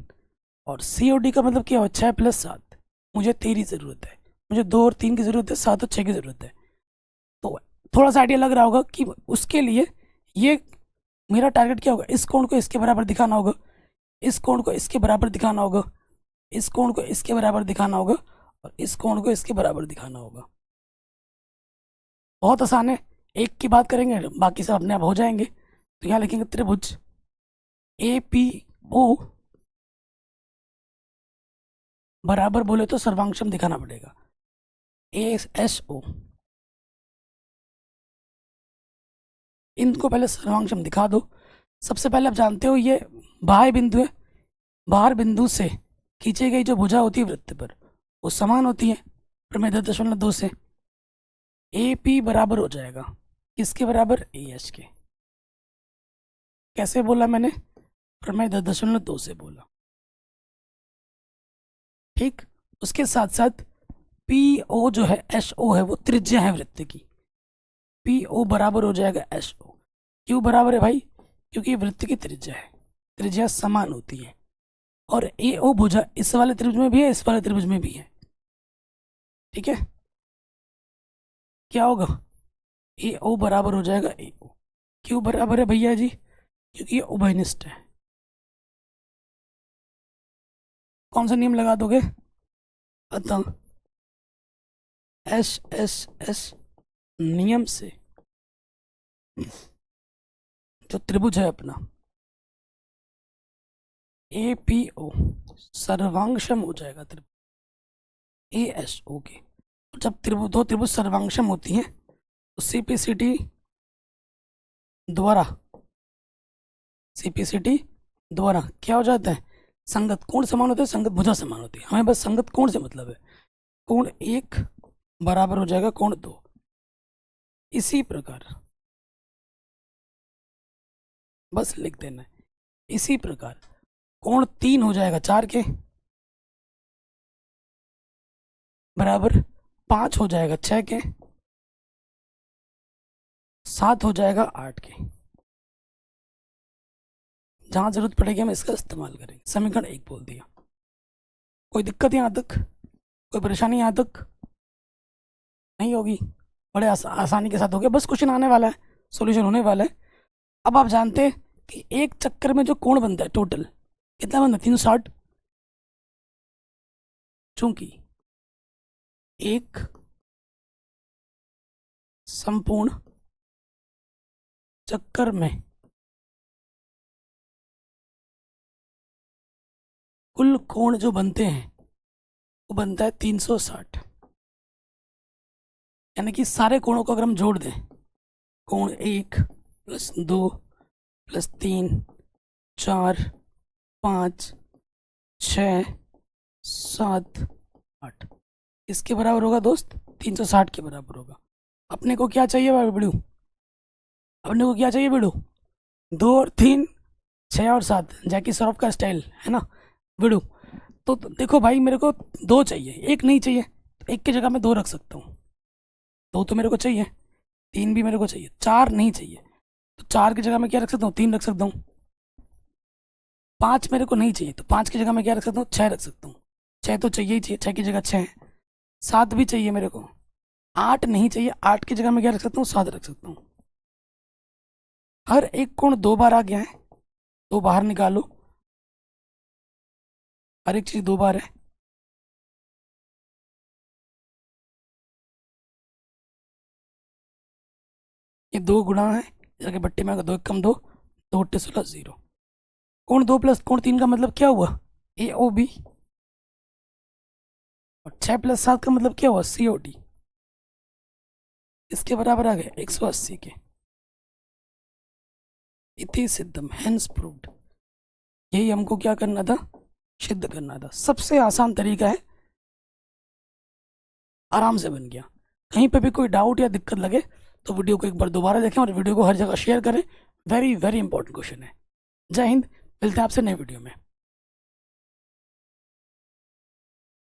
Speaker 1: और सी ओ डी का मतलब क्या हो, 6 + 7। मुझे तेरी ज़रूरत है, मुझे 2 और 3 की ज़रूरत है, 7 और 6 की ज़रूरत है। तो थोड़ा सा आइडिया लग रहा होगा कि उसके लिए ये मेरा टारगेट क्या होगा, इस कोण को इसके बराबर दिखाना होगा, इस कोण को इसके बराबर दिखाना होगा, इस कोण को इसके बराबर दिखाना होगा, और इस कोण को इसके बराबर दिखाना होगा। बहुत आसान है, एक की बात करेंगे बाकी सब अपने आप हो जाएंगे। तो यहाँ लिखेंगे त्रिभुज ए पी ओ बराबर, बोले तो सर्वांशम दिखाना पड़ेगा, ए एस ओ। इनको पहले सर्वांशम दिखा दो। सबसे पहले आप जानते हो ये बाह्य बिंदु है, बाहर बिंदु से खींची गई जो भुजा होती है वृत्त पर वो समान होती है प्रमेय 10.2 से। ए पी बराबर हो जाएगा किसके बराबर, ए एच के। कैसे बोला मैंने, और मैं 10.2 से बोला, ठीक। उसके साथ साथ पी ओ जो है, एच ओ है, वो त्रिज्या है वृत्त की। पी ओ बराबर हो जाएगा एच ओ। क्यों बराबर है भाई, क्योंकि वृत्त की त्रिज्या है, त्रिज्या समान होती है। और ए ओ भुजा इस वाले त्रिभुज में भी है, इस वाले त्रिभुज में भी है, ठीक है। क्या होगा, ए ओ बराबर हो जाएगा ए ओ। क्यों बराबर है भैया जी, क्योंकि ये उभयनिष्ठ है। कौन सा नियम लगा दोगे, अतः एस एस एस नियम से जो त्रिभुज है अपना ए पी ओ सर्वांगसम हो जाएगा त्रिभुज ए एस ओ के। जब दो त्रिभुज सर्वांगसम होती हैं तो सीपीसीटी द्वारा क्या हो जाता है, संगत कोण समान होते हैं, संगत भुजा समान होती है। हमें बस संगत कोण से मतलब है, कोण 1 बराबर हो जाएगा कोण 2। इसी प्रकार बस लिख देना है, इसी प्रकार कोण 3 हो जाएगा 4 के बराबर, 5 हो जाएगा 6 के, 7 हो जाएगा 8 के। जहां जरूरत पड़ेगी हम इसका इस्तेमाल करेंगे। समीकरण 1 बोल दिया। कोई दिक्कत यहाँ तक, कोई परेशानी यहाँ तक नहीं होगी, बड़े आसानी के साथ हो गया। बस क्वेश्चन आने वाला है, सॉल्यूशन होने वाला है। अब आप जानते हैं कि एक चक्कर में जो कोण बनता है टोटल कितना बनता है, 360। चूंकि एक संपूर्ण चक्कर में कुल कोण जो बनते हैं वो बनता है 360। यानी कि सारे कोणों को अगर हम जोड़ दें, कोण 1 + 2 + 3 4 5 6 7 8 इसके बराबर होगा दोस्त, 360 के बराबर होगा। अपने को क्या चाहिए बिड़ू, अपने को क्या चाहिए बिड़ू, 2 और 3 6 और 7 जैकी श्रॉफ का स्टाइल है ना बिड़ू। तो देखो भाई, मेरे को 2 चाहिए, 1 नहीं चाहिए, तो 1 की जगह मैं 2 रख सकता हूँ। 2 तो मेरे को चाहिए, 3 भी मेरे को चाहिए, 4 नहीं चाहिए, तो 4 की जगह मैं क्या रख सकता हूँ, 3 रख सकता हूँ। 5 मेरे को नहीं चाहिए, तो 5 की जगह मैं क्या रख सकता हूँ, 6 रख सकता हूँ। 6 तो चाहिए ही चाहिए, 6 की जगह 6। 7 भी चाहिए मेरे को, 8 नहीं चाहिए, 8 की जगह मैं क्या रख सकता हूँ, 7 रख सकता हूँ। हर एक कोण 2 बार आ गया है, 2 बाहर निकालो, हर एक चीज 2 बार है। ये 2 गुणा है, जाके बट्टे में 2 कम 2, 2 8 16 0। कोण 2 + कोण 3 का मतलब क्या हुआ, ए ओ बी। और 6 + 7 का मतलब क्या हुआ, सी ओ डी। इसके बराबर आ गए 180 के। इति सिद्धम, हेंस प्रूव्ड। यही हमको क्या करना था, सिद्ध करना था। सबसे आसान तरीका है, आराम से बन गया। कहीं पे भी कोई डाउट या दिक्कत लगे तो वीडियो को एक बार दोबारा देखें और वीडियो को हर जगह शेयर करें। वेरी वेरी इंपॉर्टेंट क्वेश्चन है। जय हिंद, मिलते हैं आपसे नए वीडियो में।